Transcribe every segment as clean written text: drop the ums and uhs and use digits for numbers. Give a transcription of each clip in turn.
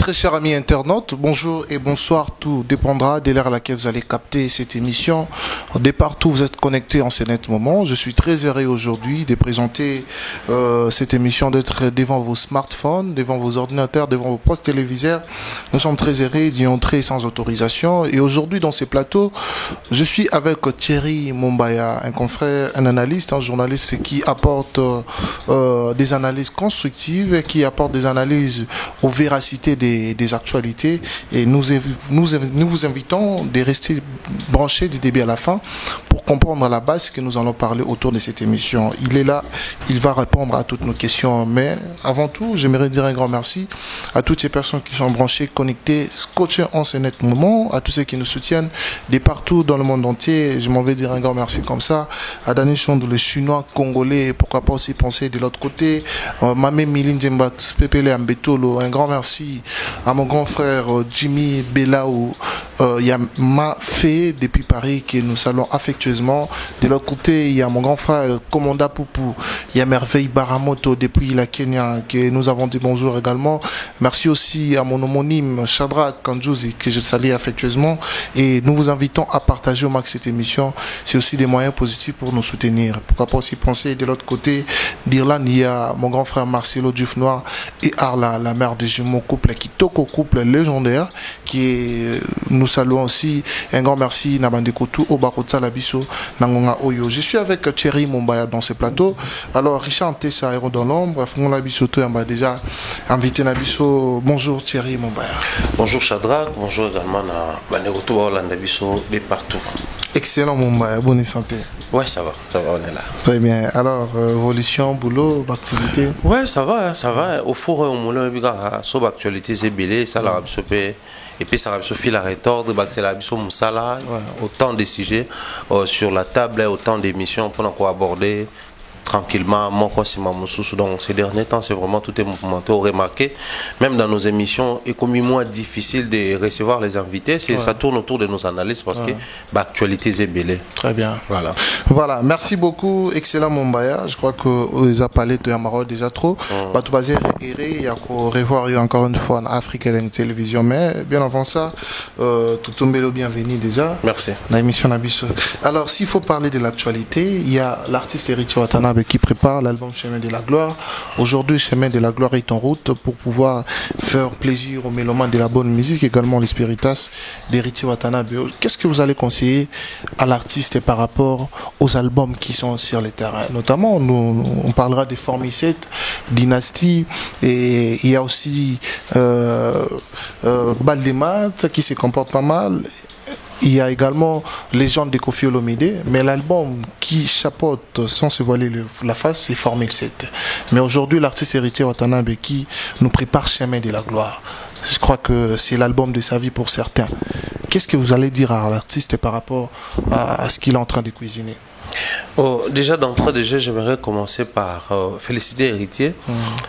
très chers amis internautes, bonjour et bonsoir, tout dépendra de l'heure à laquelle vous allez capter cette émission. De partout vous êtes connectés en ce net moment. Je suis très heureux aujourd'hui de présenter cette émission, d'être devant vos smartphones, devant vos ordinateurs, devant vos postes téléviseurs. Nous sommes très heureux d'y entrer sans autorisation. Et aujourd'hui dans ces plateaux, je suis avec Thierry Mumbaya, un confrère, un analyste, un journaliste qui apporte des analyses constructives et qui apporte des analyses aux véracités des actualités, et nous vous invitons de rester branchés du début à la fin pour comprendre à la base ce que nous allons parler autour de cette émission. Il est là, il va répondre à toutes nos questions, mais avant tout, j'aimerais dire un grand merci à toutes ces personnes qui sont branchées, connectées, scotchées en ce net moment, à tous ceux qui nous soutiennent de partout dans le monde entier. Je m'en vais dire un grand merci comme ça à Dani Chondou, les Chinois, Congolais, pourquoi pas aussi penser de l'autre côté, Mamé Milindjemba, Pepele Ambetolo, un grand merci à mon grand frère Jimmy Belaou, Yama Fé depuis Paris, que nous saluons affectueusement. De l'autre côté, il y a mon grand frère Commanda Poupou, il y a Merveille Baramoto depuis la Kenya, que nous avons dit bonjour également. Merci aussi à mon homonyme Shadrach Kanjouzi, que je salue affectueusement, et nous vous invitons à partager au max cette émission. C'est aussi des moyens positifs pour nous soutenir. Pourquoi pas aussi penser de l'autre côté d'Irlande, il y a mon grand frère Marcelo Dufnoir et Arla, la mère des jumeaux, couple Kitoko, couple légendaire, qui est, nous saluons aussi, un grand merci Nabandekotou Obakota Labiso Nangonga Oyo. Je suis avec Thierry Mumbaya dans ce plateau. Alors Richard Tessa, héros dans l'ombre, Fongon Labiso, tu as déjà invité Nabiso. Bonjour Thierry Mumbaya. Bonjour Shadrach, bonjour également à Banekotou Labiso de partout. Excellent Mumbaya, bonne santé. Ouais, ça va, on est là. Très bien. Alors, évolution, boulot, activité. Ouais, ça va. Au four, on moulin, sur l'actualité, c'est belé, ça l'a absorbé. Et puis ça a fil à retordre, c'est la mission Moussala, autant de sujets sur la table, autant d'émissions pour nous aborder tranquillement. Moi, donc ces derniers temps, c'est vraiment tout est mouvementé, remarqué. Même dans nos émissions, il est comme moins difficile de recevoir les invités. Ça tourne autour de nos analyses parce que l'actualité est belée. Très bien. Voilà. Merci beaucoup. Excellent Mumbaya. Je crois que vous avez parlé de Yamaro déjà trop. Tout basé il y a revoir encore une fois en Afrique et en télévision. Mais bien avant ça, tout tombé le bienvenu déjà. Merci. Dans l'émission Nabiso. Alors, s'il faut parler de l'actualité, il y a l'artiste Héritier Watanabe qui prépare l'album Chemin de la Gloire. Aujourd'hui, Chemin de la Gloire est en route pour pouvoir faire plaisir aux mélomanes de la bonne musique, également les spiritas d'Héritier Watanabe. Qu'est-ce que vous allez conseiller à l'artiste par rapport aux albums qui sont sur les terrains? Notamment, on parlera des Formicet, Dynastie, et il y a aussi Baldemat qui se comporte pas mal. Il y a également Légende de Koffi Olomide, mais l'album qui chapeaute sans se voiler la face, c'est Formule 7. Mais aujourd'hui, l'artiste Héritier Watanabe qui nous prépare Chemin de la Gloire. Je crois que c'est l'album de sa vie pour certains. Qu'est-ce que vous allez dire à l'artiste par rapport à ce qu'il est en train de cuisiner? Déjà d'entrée de jeu, j'aimerais commencer par féliciter Héritier.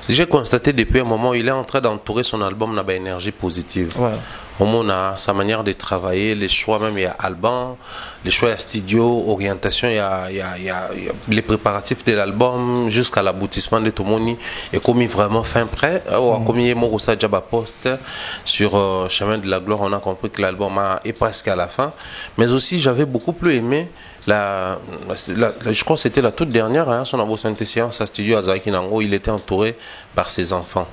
J'ai constaté depuis un moment, il est en train d'entourer son album dans une énergie positive. Au monde a sa manière de travailler, les choix même, il y a Alban, les choix il y a studio, orientation, il y a les préparatifs de l'album jusqu'à l'aboutissement de tout le monde et comme il vraiment fin prêt, comme il est mort au Jabba Post sur Chemin de la Gloire, on a compris que l'album est presque à la fin. Mais aussi j'avais beaucoup plus aimé je crois que c'était la toute dernière, son absence séance à studio à Zakinango, il était entouré par ses enfants.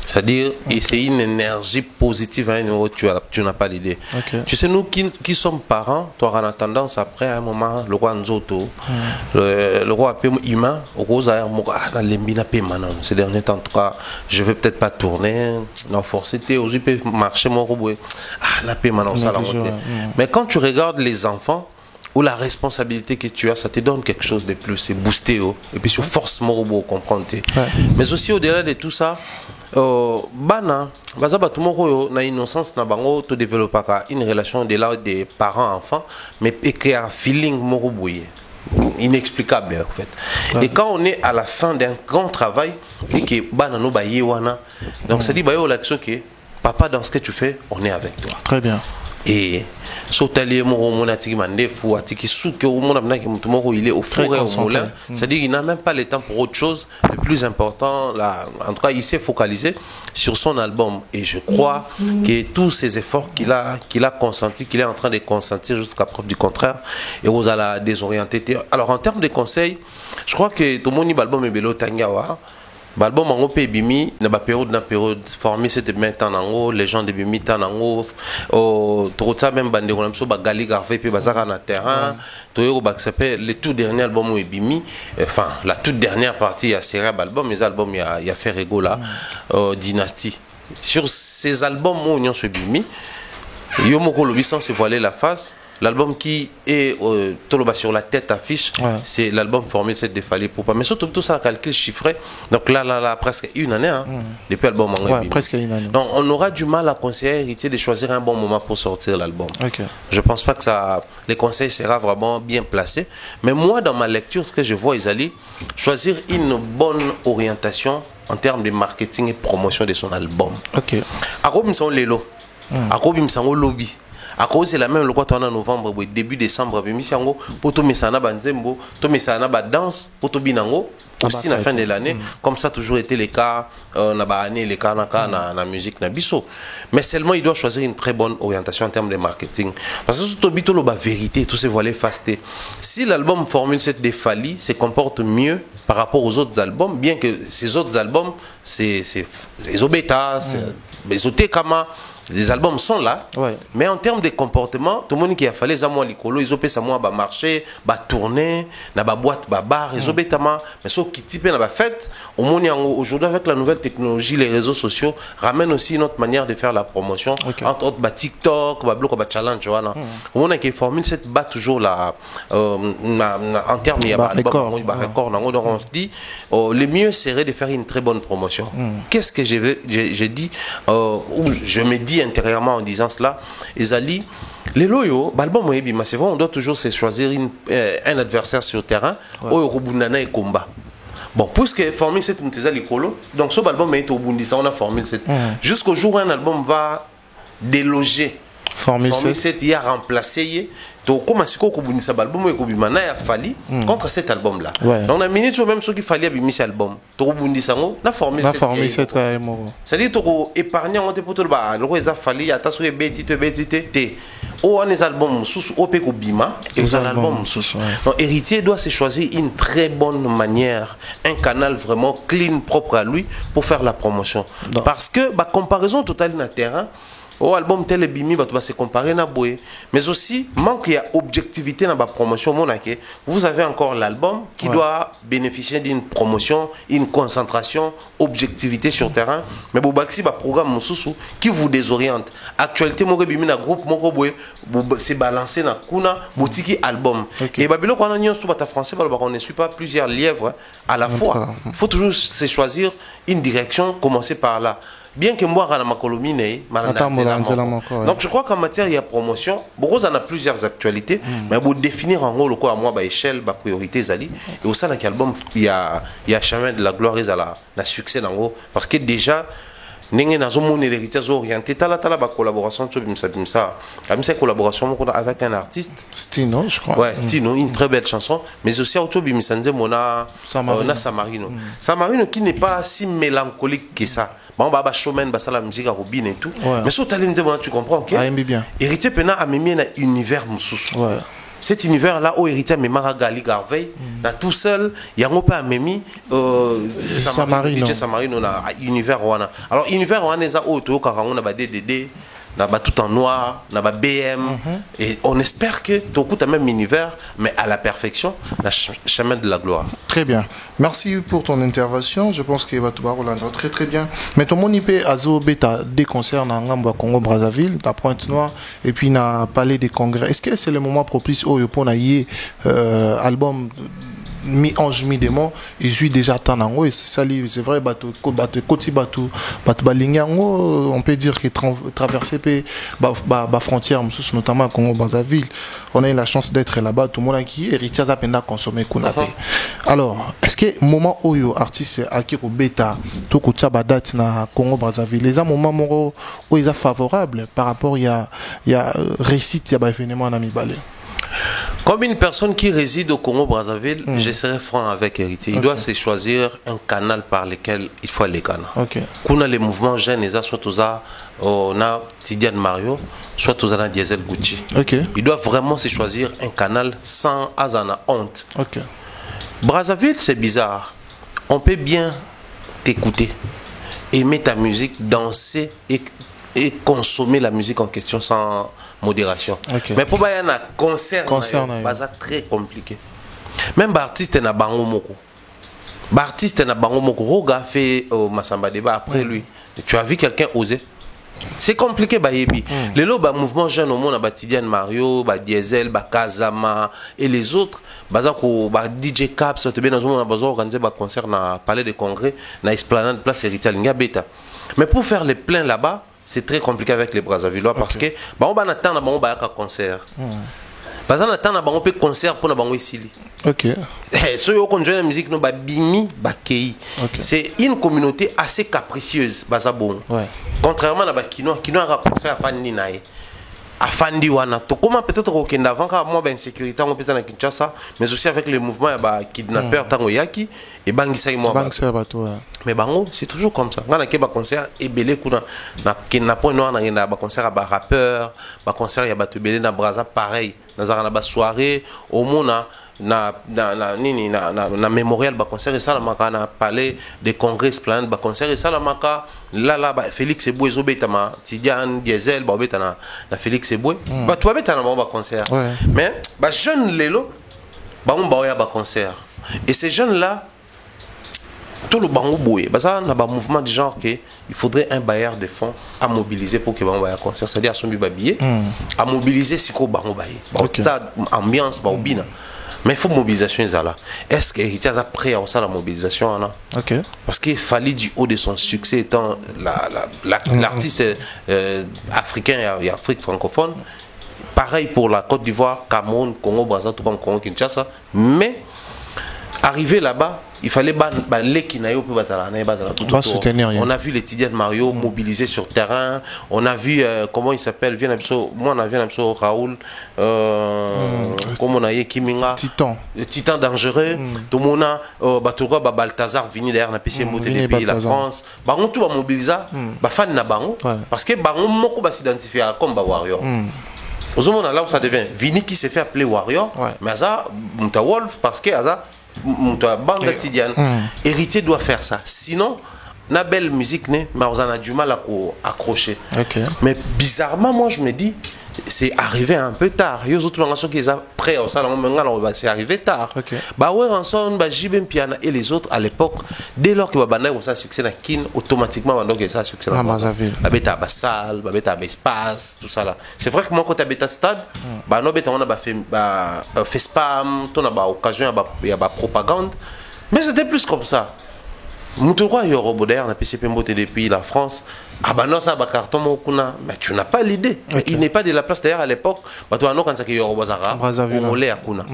C'est-à-dire, et c'est une énergie positive à un niveau, tu n'as pas l'idée. Tu sais, nous qui sommes parents, tu auras la tendance après, à un moment, le roi Nzoto, le roi Ima, au rose à ces derniers temps, en tout cas, je ne vais peut-être pas tourner, non, forcément, aujourd'hui, peut marcher mon robot. La paix maintenant, ça la montée. Mais quand tu regardes les enfants, ou la responsabilité que tu as, ça te donne quelque chose de plus, c'est boosté, et puis sur force mon robot, comprendre. Mais aussi au-delà de tout ça, bana bazaba tout monde na innocence na bango to développer une relation de là des parents enfants mais créer un feeling morobouye inexplicable en fait. Et quand on est à la fin d'un grand travail et que bana no baye wana donc ça dit bayo l'action que papa dans ce que tu fais on est avec toi. Très bien. et Sotalier mon atiki mandefou atiki souke au monde amena qui mutumoko il est au four et au moulin, c'est-à-dire il n'a même pas le temps pour autre chose. Le plus important là, en tout cas il s'est focalisé sur son album et je crois que tous ces efforts qu'il a consenti, qu'il est en train de consentir jusqu'à preuve du contraire, et vous allez désorienter. Alors en termes de conseils, je crois que tout le monde album est bello tangawa. L'album en pe bimi na période formé c'était maintenant en haut les gens de bimi tan en haut tout ça même bande on so ba gali garfe pe bazaka na terrain to yo ba s'appelle le tout dernier album où bimi enfin la toute dernière partie a série album mes albums il y a fait Rego là Dynastie sur ces albums où on se bimi yo moko lobi sans se voiler la face. L'album qui est sur la tête affiche, c'est l'album formé cette défalée pour pas. Mais surtout tout ça calcul chiffré. Donc là presque une année depuis l'album presque une année. Donc on aura du mal à conseiller héritier de choisir un bon moment pour sortir l'album. Je pense pas que les conseils sera vraiment bien placé. Mais moi dans ma lecture ce que je vois ils allaient choisir une bonne orientation en termes de marketing et promotion de son album. À quoi me sont les lots, à quoi me sont lobby. À cause c'est la même le quoi en novembre début décembre bimisango pour to mesana banzembo to mesana ba danse pour to binango aussi la fin de l'année comme ça a toujours été le cas na ba année les cas na musique na biso mais seulement il doit choisir une très bonne orientation en termes de marketing parce que tout bito lo ba vérité tout se voilé fasté si l'album Formule 7 de Fally se comporte mieux par rapport aux autres albums bien que ces autres albums c'est les obeta les otekama. Les albums sont là, mais en termes de comportement, tout le monde qui a fallu les amours licolo, ils ont fait ça moi bah marcher, bah tourner, na bah boîte, bah bar, ils ont bétama, mais sauf qui type na bah fête. Au monde aujourd'hui avec la nouvelle technologie, les réseaux sociaux ramènent aussi une autre manière de faire la promotion. Entre autres bah TikTok, bah bloc, bah challenge, voilà. Au monde qui formule cette bat toujours là, en termes il y a bah record, donc on se dit, le mieux serait de faire une très bonne promotion. Qu'est-ce que j'ai dit ou je me dis intérieurement en disant cela, Ezali, les loyaux, l'album c'est vrai, on doit toujours se choisir un adversaire sur le terrain, et combat. Bon, puisque Formule 7 Mouteza Likolo, donc ce album est au Bundisa, on a Formule 7. Jusqu'au jour où un album va déloger Formule 7, il a remplacé. Donc, comme si on a un album et a fallu contre cet album-là. Donc, on a minute même ce qu'il fallait à cet album. Donc, on a formé cette c'est-à-dire que épargner on pour tout le bas. Le roi a fallu à tasser bétité. Ou un album sous au péco bima et un album sous. Donc, héritier doit se choisir une très bonne manière, un canal vraiment clean, propre à lui pour faire la promotion. Parce que, comparaison totale na terrain. Au album tel bimi va se comparer na boé mais aussi manque il y a objectivité dans la promotion monake vous avez encore l'album qui doit bénéficier d'une promotion une concentration objectivité sur terrain mais bobaxi ba programme mususu qui vous désoriente actualité mo bimi na groupe moko boé c'est balancé na kuna botiki album et babilo quand on a tout bata français on ne suit pas plusieurs lièvres à la fois il faut toujours se choisir une direction commencer par là. Bien que moi, donc je crois qu'en matière il y a promotion, beaucoup en a plusieurs actualités, mais pour définir en gros le quoi à moi échelle, priorité zali et au sein de l'album il y a chemin de la gloire et la succès en gros parce que déjà n'engé dans un héritier orienté tala collaboration ça collaboration avec un artiste Stino je crois Stino une très belle chanson mais aussi auto bimisanze mona Samarino qui n'est pas si mélancolique que ça. Bon, bah, showman, bah, ça la musique à Robin et tout. Mais sur Talent, tu comprends, ok? Héritier Pena a mis un univers moussous. Cet univers-là, où héritier me Maragali Garvey, là tout seul, il y a un peu à Mimi, Samarino, on a univers Wana. Alors, univers Wana, est à auto, car on a bah, DDD. Tout en noir, BM, et on espère que tout le même univers, mais à la perfection, le chemin de la gloire. Très bien. Merci pour ton intervention. Je pense qu'il va tout Rolando très très bien. Mais ton IP Azo Beta des concerts dans Ngamba Congo Brazzaville, la Pointe Noire, et puis na Palais des Congrès. Est-ce que c'est le moment propice au Yopon album mi-ange mi-démon ils déjà tant et c'est vrai on peut dire que traverser la frontière notamment Congo Brazzaville on a eu la chance d'être là-bas tout le monde qui héritier a peine consommer alors est-ce que moment où artiste qui au bêta tout date na Congo Brazzaville les moments où ils sont favorables par rapport il y a récite il y a événement en Amibale. Comme une personne qui réside au Congo Brazzaville, je serai franc avec Héritier. Il doit se choisir un canal par lequel il faut aller. Qu'on a les mouvements jeunes, soit on a Tidiane Mario, soit on a Diesel Gucci. Il doit vraiment se choisir un canal sans azana honte. Brazzaville, c'est bizarre. On peut bien t'écouter, aimer ta musique, danser et consommer la musique en question sans modération. Mais pour y a un concert, c'est très compliqué. Même l'artiste n'a pas moko. L'artiste n'a pas moko. Roga fait Massamba Débat après lui. Tu as vu quelqu'un oser? C'est compliqué bayebi. Les lots mouvement jeune au monde, Tidiane Mario, Diesel, Kazama et les autres. DJ Caps, tu bien dans un besoin organiser un concert na palais de congrès, na esplanade place Héritier Linga Beta. Mais pour faire les pleins là-bas, c'est très compliqué avec les Brazzavillois parce que on va attendre un concert. Parce qu'on attend un peu concert pour nous ici. Ceux qui ont la musique no bimi bakei. C'est une communauté assez capricieuse bazabon. Contrairement à Bakino qui a pensé à Fandi nae. À Fandi wana to comment peut-être au Kenya avant quand moi ben sécurité on peut ça na Kinshasa mais aussi avec les mouvements ya kidnappeurs tango yaki et bangisa moi. Mais bango c'est toujours comme ça. On a que ba concert et belé kuna na kidnappeur no na ba concert ba rappeur, ba concert ya ba belé na Brazza pareil. Na ba soirée au mona na mémorial ba concert et ça na palais de congrès esplanade ba concert et ça là Félix Eboué zobetama Tidiane Diesel ba beta na Félix Eboué ba toi beta na ba concert mais ba jeune lelo ba on ba ya ba concert et ces jeunes là tout le bango boye bah ça na ba mouvement du genre que il faudrait un bailleur de fonds à mobiliser pour que ba on concert c'est-à-dire à son billet à mobiliser siko bango baye ça ambiance ba obina. Mais il faut mobilisation là. Est-ce qu'Héritier a prêt à ça la mobilisation là? Parce qu'il fallait du haut de son succès étant l'artiste africain et Afrique francophone. Pareil pour la Côte d'Ivoire, Cameroun, Congo, Brazza, tout le Congo, Kinshasa. Mais arrivé là-bas, il fallait les Kinayo pour on a vu les Tidiane Mario mobilisés sur terrain. On a vu comment il s'appelle. Moi on a vu Raoul. Comme on a eu Kiminga. Titan dangereux. Tout le monde a Balthazar venu derrière la PC Moté des pays la France. On tout va mobiliser. Fan na bango parce que bango moko va s'identifier comme warrior. Au moment là où ça devient Vini qui s'est fait appeler warrior. Mais ça Mouta Wolf parce que ça bande Tidiane. Héritier doit faire ça. Sinon, la belle musique, mais on a du mal à accrocher. Mais bizarrement, moi je me dis, c'est arrivé un peu tard. Il y a d'autres gens qui sont prêts au salon, c'est arrivé tard. Bah ouais, ensemble, Jibem Piana et les autres à l'époque, dès lors que Babana a un succès dans Kin, automatiquement, on a ça succès dans Babeta Bassal, Babeta Espace, tout ça là. C'est vrai que moi, quand tu as stade, bah non, on a fait spam, on a occasion, il y a propagande, mais c'était plus comme ça. Moutouroi il y a Robodère, on a PCP Mbote depuis la France. Ah bah non, ça, bah carton Mokuna. Mais tu n'as pas l'idée. Il n'est pas de la place d'ailleurs à l'époque. Bah toi, non, quand ça qu'il y a Robozara, on l'est à Kuna.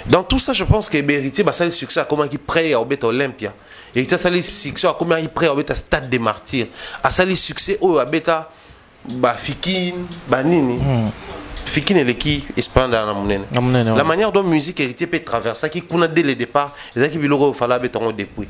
Dans tout ça, je pense que Héritier, bah ça, le succès à comment il prête à Obeta Olympia. Héritier, ça, le succès à comment il prête à Obeta Stade des Martyrs. À ça, le succès au Obeta, bah Fikine, bah Nini. Fikine et l'équipe espérant dans la manière dont musique Héritier peut traverser, qui qu'on a dès le départ, les équipes il fallait béton depuis.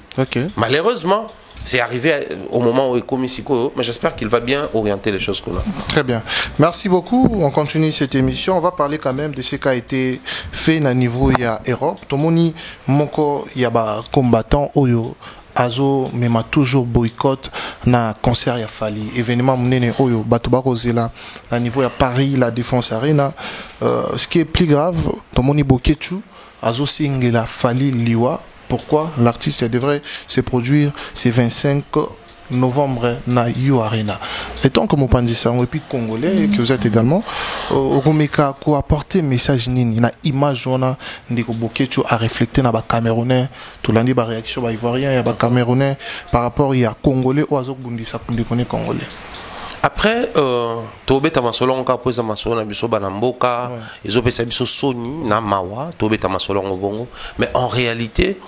Malheureusement, c'est arrivé au moment où il est commis Siko, mais j'espère qu'il va bien orienter les choses qu'on a. Très bien. Merci beaucoup. On continue cette émission. On va parler quand même de ce qui a été fait au niveau de l'Europe. Tout le monde moko y a des combattants oyo. Azo mema toujours boycott na concert ya Fali événement munene oyo batuba rozela à niveau ya Paris la Défense Arena ce qui est plus grave tomoni bokechu azo singela Fali liwa pourquoi l'artiste devrait se produire ce 25 novembre na You Arena Étant comme Opandisa, et puis Congolais, que vous êtes également, Romeka, quoi apporter message nini, na image on a, ndeko bokecho à refléter na ba Camerounais, tout l'année ba réaction ba Ivoirien, y a ba Camerounais par rapport y a Congolais ou azok bundisa pour déconner Congolais. Après, tobe tamasolo on kapose masolo na biso banamboka, ils ont pesa biso soni na mawa, tobe tamasolo ngobongo, mais en réalité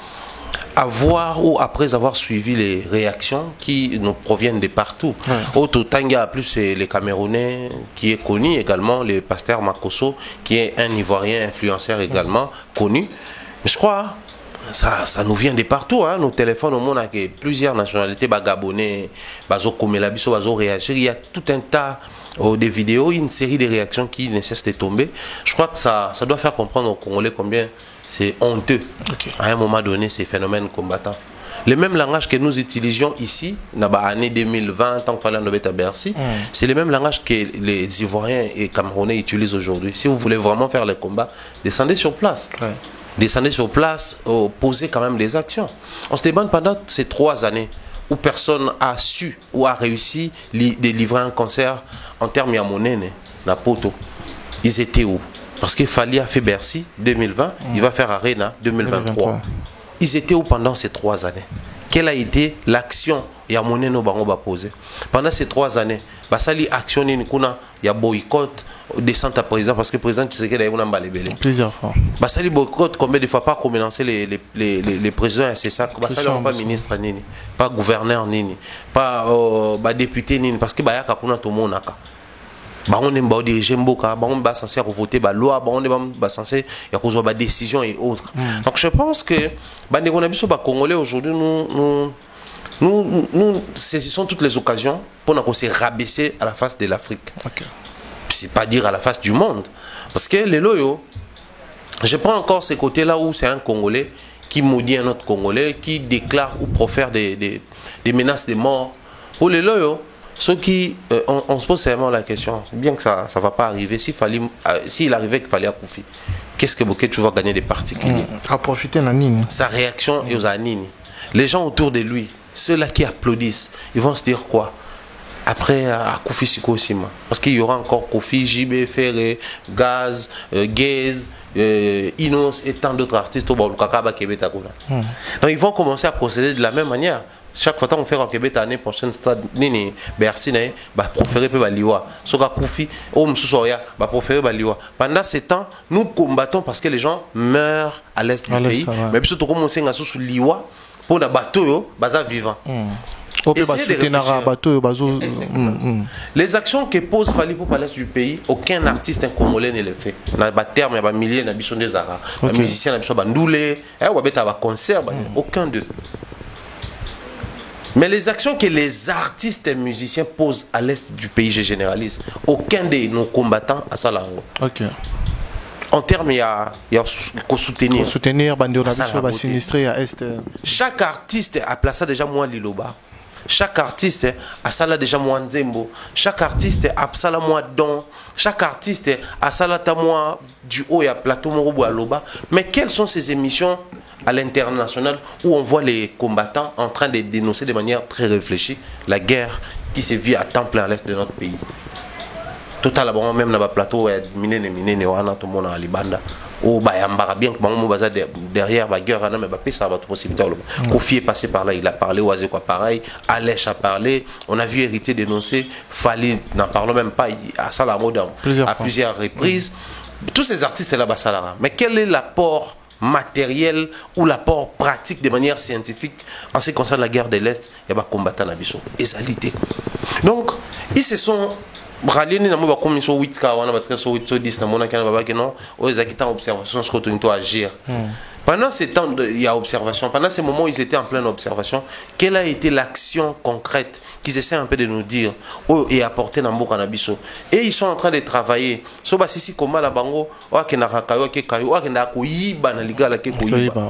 avoir ou après avoir suivi les réactions qui nous proviennent de partout. Auto Tanga plus c'est les Camerounais qui est connu également, le pasteur Makoso qui est un Ivoirien influenceur également connu. Mais je crois ça nous vient de partout, hein. Nos téléphones au monde avec plusieurs nationalités, Gabonais, Bazo Komelabiso, Bazo réagir. Il y a tout un tas de vidéos, une série de réactions qui ne cessent de tomber. Je crois que ça doit faire comprendre aux Congolais combien c'est honteux, à un moment donné, ces phénomènes combattants. Le même langage que nous utilisions ici, dans l'année 2020, tant qu'il fallait en à Bercy, c'est le même langage que les Ivoiriens et Camerounais utilisent aujourd'hui. Si vous voulez vraiment faire les combats, descendez sur place. Descendez sur place, posez quand même des actions. On se demande pendant ces 3 années où personne a su ou a réussi de livrer un concert en termes de monnaie, na poto. Ils étaient où? Parce que Fali a fait Bercy 2020, il va faire Arena 2023. Ils étaient où pendant ces 3 années? Quelle a été l'action et à monnaie no bango ba poser pendant ces 3 années? Basali action ni kuna ya boycott descente à président parce que le président Tshisekedi a eu plusieurs fois. Basali boycott combien de fois pas commencer les présidents c'est ça. Basali pas ministre nini, pas gouverneur nini, pas député nini parce que bayaka kuna to monaka. On est diriger mboka, on est censé voter la loi, on est censé avoir des décisions et autres. Donc je pense que les Congolais aujourd'hui nous saisissons toutes les occasions pour nous rabaisser à la face de l'Afrique. C'est pas dire à la face du monde. Parce que les loyaux, je prends encore ce côté-là où c'est un Congolais qui maudit un autre Congolais, qui déclare ou profère des menaces de mort. Pour les loyaux, ceux qui, on se pose seulement la question, bien que ça ne va pas arriver, s'il arrivait qu'il fallait Koufi, qu'est-ce que Bokeh tu vas gagner des particuliers? À profiter de Nini. Sa réaction est aux Anini. Les gens autour de lui, ceux-là qui applaudissent, ils vont se dire quoi? Après, à Koufi Siko Sima. Parce qu'il y aura encore Koufi, JB, Ferré, Gaz, Gaze, Inos et tant d'autres artistes au Baoulukakaba Québec. Donc ils vont commencer à procéder de la même manière. Chaque fois qu'on fait au Québec l'année prochaine, stade Nini, Bercy, bah proférer peu Baliwa. Soka Koufi, Om Sousoya, bah proférer Baliwa. Pendant ces temps, nous combattons parce que les gens meurent à l'est du pays. Mais puis surtout commencer à sous Liwa pour la bateau, baza vivant. Les actions que pose Fali pour l'est du pays, aucun artiste un Congolais ne le fait. Il y a des termes, il y a des milliers, il y a des Zara, des musiciens, il y a des Ndoulé, il y a des concerts, aucun d'eux. Mais les actions que les artistes et musiciens posent à l'est du pays, je généralise, aucun de nos combattants a ça là. En termes, il y a soutenir. Soutenir, sinistré à est. Chaque artiste a placé déjà moi Liloba. Chaque artiste a ça là déjà moi Nzembo. Chaque artiste a ça là moi Don. Chaque artiste a ça là moi du haut et à plateau Morobo à Loba. Mais quelles sont ces émissions à l'international où on voit les combattants en train de dénoncer de manière très réfléchie la guerre qui se vit à temps plein à l'est de notre pays? Total même dans le plateau miné tout le monde à Libanda ou bien que derrière la guerre mais ça va possibilité. Kofi est passé par là, il a parlé, Oazé quoi pareil, Alèche a parlé, on a vu Héritier dénoncer, Fali n'en parle même pas à ça la mode à plusieurs reprises. Tous ces artistes là bas ça. Mais quel est l'apport matériel ou l'apport pratique de manière scientifique en ce qui concerne la guerre de l'Est? Il y a des combattants et égalité. Donc ils se sont ralliés na mo ba commission 8 ka wana ba 10 na mona kana ba ke non aux acquitants observation ce que tu agir. Pendant ce temps il y a observation, pendant ces moments où ils étaient en pleine observation, quelle a été l'action concrète qu'ils essaient un peu de nous dire et apporter dans Mboka na biso? Et ils sont en train de travailler so ba sisi koma la bango wa ke na rakayo ke kayo wa ke na ko yiba na ligala ke ko yiba.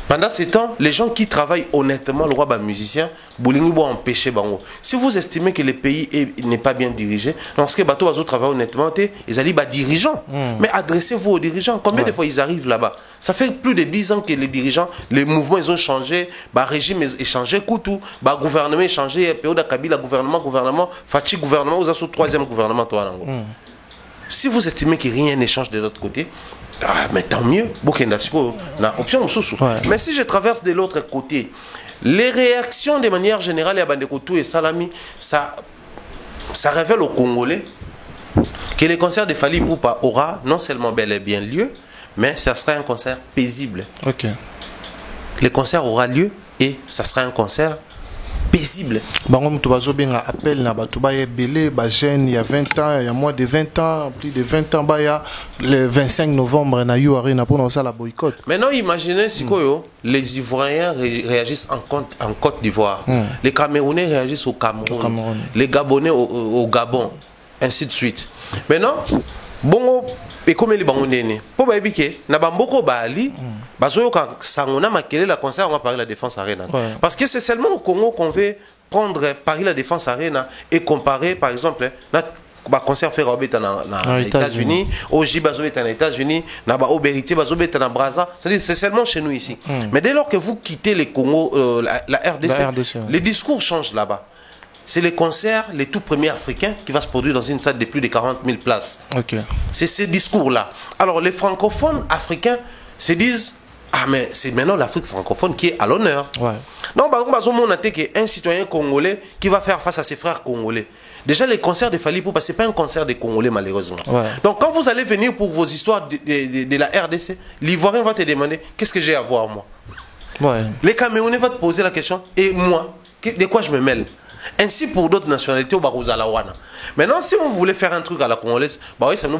Pendant ce temps, les gens qui travaillent honnêtement, le roi bah, musicien, Boulingi va empêcher Bango. Si vous estimez que le pays n'est pas bien dirigé, lorsque bateau va travailler honnêtement, ils allaient dirigeants. Mais adressez-vous aux dirigeants. Combien de fois ils arrivent là-bas? Ça fait plus de 10 ans que les dirigeants, les mouvements, ils ont changé, bah, régime a changé, tout, bah, gouvernement a changé, période Kabila, gouvernement, Fachi, gouvernement, vous avez le troisième gouvernement, toi, si vous estimez que rien ne change de l'autre côté, ah, mais tant mieux, option mais si je traverse de l'autre côté, les réactions de manière générale à Bandekotou et Salami, ça révèle aux Congolais que le concert de Fally Ipupa aura non seulement bel et bien lieu, mais ça sera un concert paisible. Le concert aura lieu et ça sera un concert paisible. Appel il y a 20 ans, il y a moins de 20 ans, plus de 20 ans, le 25 novembre, na You Arena pour nous la boycott. Maintenant, imaginez si les Ivoiriens réagissent en Côte d'Ivoire, les Camerounais réagissent au Cameroun, les Gabonais au Gabon, ainsi de suite. Maintenant, bon, et comme les Bangonais, pour Baïbike, na Bamboko Bali, bazoyo quand sangona makele la concert on va parler la Défense Arena. Parce que c'est seulement au Congo qu'on veut prendre Paris la Défense Arena et comparer par exemple na concert fait Robert dans les États-Unis, Oji Bazobet dans les États-Unis, na ba Oberité Bazobet dans Brazza, c'est-à-dire c'est seulement chez nous ici. Mais dès lors que vous quittez le Congo, la RDC, les discours changent là-bas. C'est les concerts, les tout premiers africains qui va se produire dans une salle de plus de 40 000 places. C'est ces discours-là. Alors les francophones africains se disent, ah mais c'est maintenant l'Afrique francophone qui est à l'honneur. Donc on a qu'un citoyen congolais qui va faire face à ses frères congolais. Déjà les concerts de Fally Ipupa, ce n'est pas un concert des Congolais malheureusement. Donc quand vous allez venir pour vos histoires de la RDC, l'Ivoirien va te demander, qu'est-ce que j'ai à voir moi? Les Camerounais vont te poser la question, et moi, de quoi je me mêle? Ainsi pour d'autres nationalités au Baruzalawana. Maintenant, si vous voulez faire un truc à la congolaise, bah oui, ça nous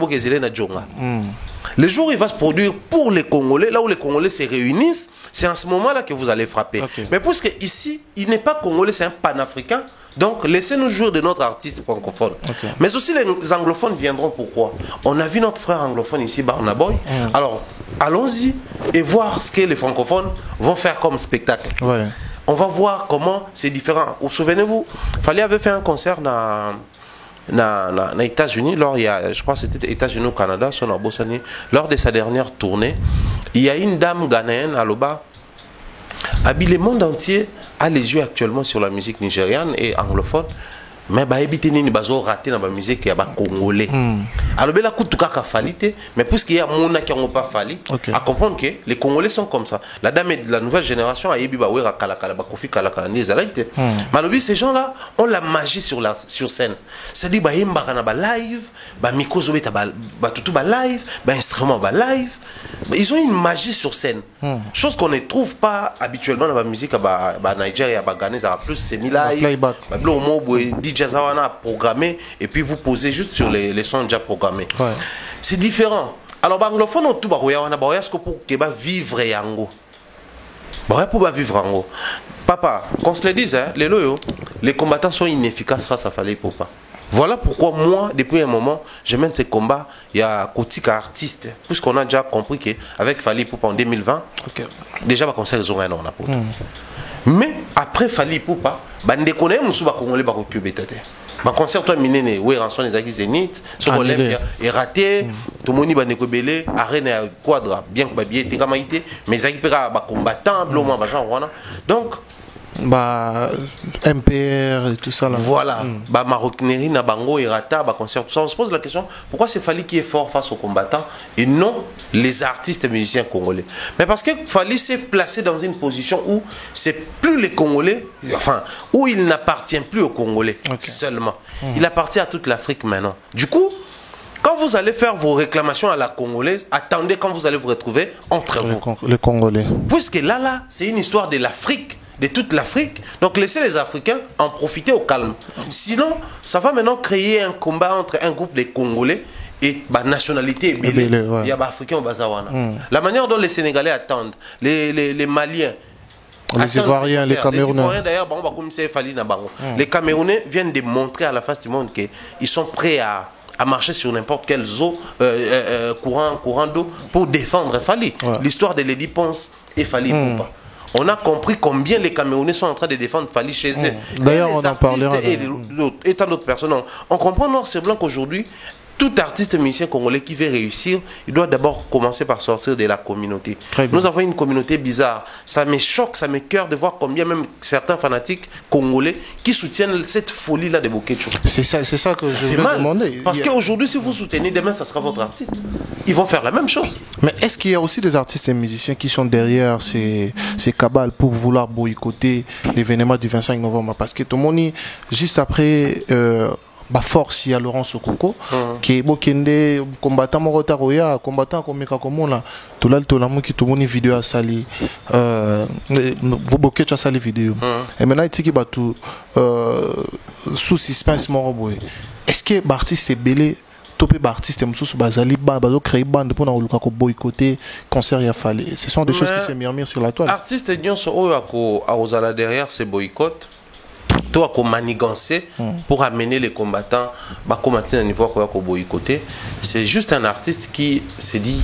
le jour où il va se produire pour les Congolais, là où les Congolais se réunissent, c'est en ce moment-là que vous allez frapper. Mais puisque ici, il n'est pas congolais, c'est un panafricain. Donc, laissez-nous jouer de notre artiste francophone. Mais aussi, les anglophones viendront. Pourquoi? On a vu notre frère anglophone ici, Burna Boy. Alors, allons-y et voir ce que les francophones vont faire comme spectacle. On va voir comment c'est différent. Vous souvenez-vous, Fally avait fait un concert dans les États-Unis, je crois que c'était États-Unis au Canada, lors de sa dernière tournée. Il y a une dame ghanéenne à Loba. Le monde entier a les yeux actuellement sur la musique nigériane et anglophone. Mais ni bazo raté dans la musique ya ba congolais. Alors bela kutuka ka falite, mais puisqu'il y a mona qui ont pas fallu, à comprendre que les Congolais sont comme ça. La dame de la nouvelle génération a yebi ba wera kala kala ba kofi kala kala ni zalaite. Malobi ces gens-là ont la magie sur scène. C'est-à-dire ba yemba kana ba live, ba mikozo beta ba tutu ba live, ba instrument ba live. Ils ont une magie sur scène. Chose qu'on ne trouve pas habituellement dans la musique à Nigeria, à Ghana, ça plus semi-live. DJ Zawana programmé et puis vous posez juste sur les sons déjà programmés. C'est différent. Alors, anglophone, on tout pour vivre yango. Pour vivre yango. Papa, qu'on se le dise, les combattants sont inefficaces face à Fally Ipupa. Voilà pourquoi moi, depuis un moment, je mène ces combats. Il y a Kotika artiste, puisqu'on a déjà compris qu'avec Fally Ipupa en 2020, déjà, on conseille les organes. Mais après Fally Ipupa, bande connaît musuba congolais ba kokubetete. Ba concert toi minene we ranson les aki Zénith sur Olympia est raté, tout moni ba nekobele arène quadra bien que ba bié te kamaité, mais zaki pera ba combattant blomo ba genre wana. Donc bah MPR et tout ça là. Voilà, bah maroquinerie na bango et rata bah concert tout ça. On se pose la question pourquoi c'est Fally qui est fort face aux combattants et non les artistes musiciens congolais. Mais parce que Fally s'est placé dans une position où c'est plus les Congolais, enfin où il n'appartient plus aux Congolais seulement. Il appartient à toute l'Afrique maintenant. Du coup, quand vous allez faire vos réclamations à la congolaise, attendez quand vous allez vous retrouver entre vous. Les Congolais. Puisque là, c'est une histoire de l'Afrique. De toute l'Afrique, donc laissez les Africains en profiter au calme. Sinon, ça va maintenant créer un combat entre un groupe de Congolais et la nationalité il y a des Africains au Bazawana. La manière dont les Sénégalais attendent, les Maliens, les Ivoiriens, les Camerounais. D'ailleurs, les Camerounais viennent de montrer à la face du monde qu'ils sont prêts à marcher sur n'importe quel courant d'eau pour défendre Fally. L'histoire de Lady Ponce et Fally Ipupa. on a compris combien les Camerounais sont en train de défendre Fally chez eux. D'ailleurs, on en parlera. Et tant d'autres personnes. On comprend noir c'est blanc qu'aujourd'hui, tout artiste musicien congolais qui veut réussir, il doit d'abord commencer par sortir de la communauté. Nous avons une communauté bizarre. Ça me choque, ça me cœur de voir combien même certains fanatiques congolais qui soutiennent cette folie-là de Bokecho. C'est ça que je veux demander. Parce qu'aujourd'hui, si vous soutenez, demain, ça sera votre artiste. Ils vont faire la même chose. Mais est-ce qu'il y a aussi des artistes et musiciens qui sont derrière ces cabales pour vouloir boycotter l'événement du 25 novembre? Parce que tout le monde, juste après... force il y a Laurent Sokoko qui est bokende combattant morotaroya combattant comme komona tout là qui tout monde vidéo à sali vous boké tu as sali vidéo et maintenant il tiki batu sous suspense moroboy est-ce que l'artiste est belé topé artiste mususu bazali bazo créer bande pour na oluka ko boycotter concert ya fallait ce sont des choses qui se murmurent sur la toile artiste nyonso oyo akozala derrière ces boycotts toi qu'on manigancer pour amener les combattants comme à niveau qu'on boycotter. C'est juste un artiste qui s'est dit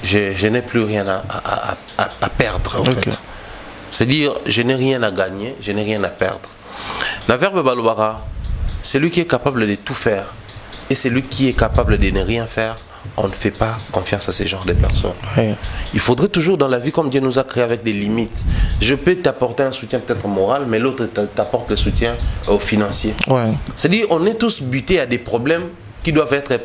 je n'ai plus rien à perdre en fait. C'est-à-dire je n'ai rien à gagner, je n'ai rien à perdre. La verbe balobara, c'est lui qui est capable de tout faire et c'est lui qui est capable de ne rien faire. On ne fait pas confiance à ce genre de personnes. Il faudrait toujours dans la vie, comme Dieu nous a créé, avec des limites. Je peux t'apporter un soutien peut-être moral, mais l'autre t'apporte le soutien financier. C'est-à-dire on est tous butés à des problèmes qui doivent être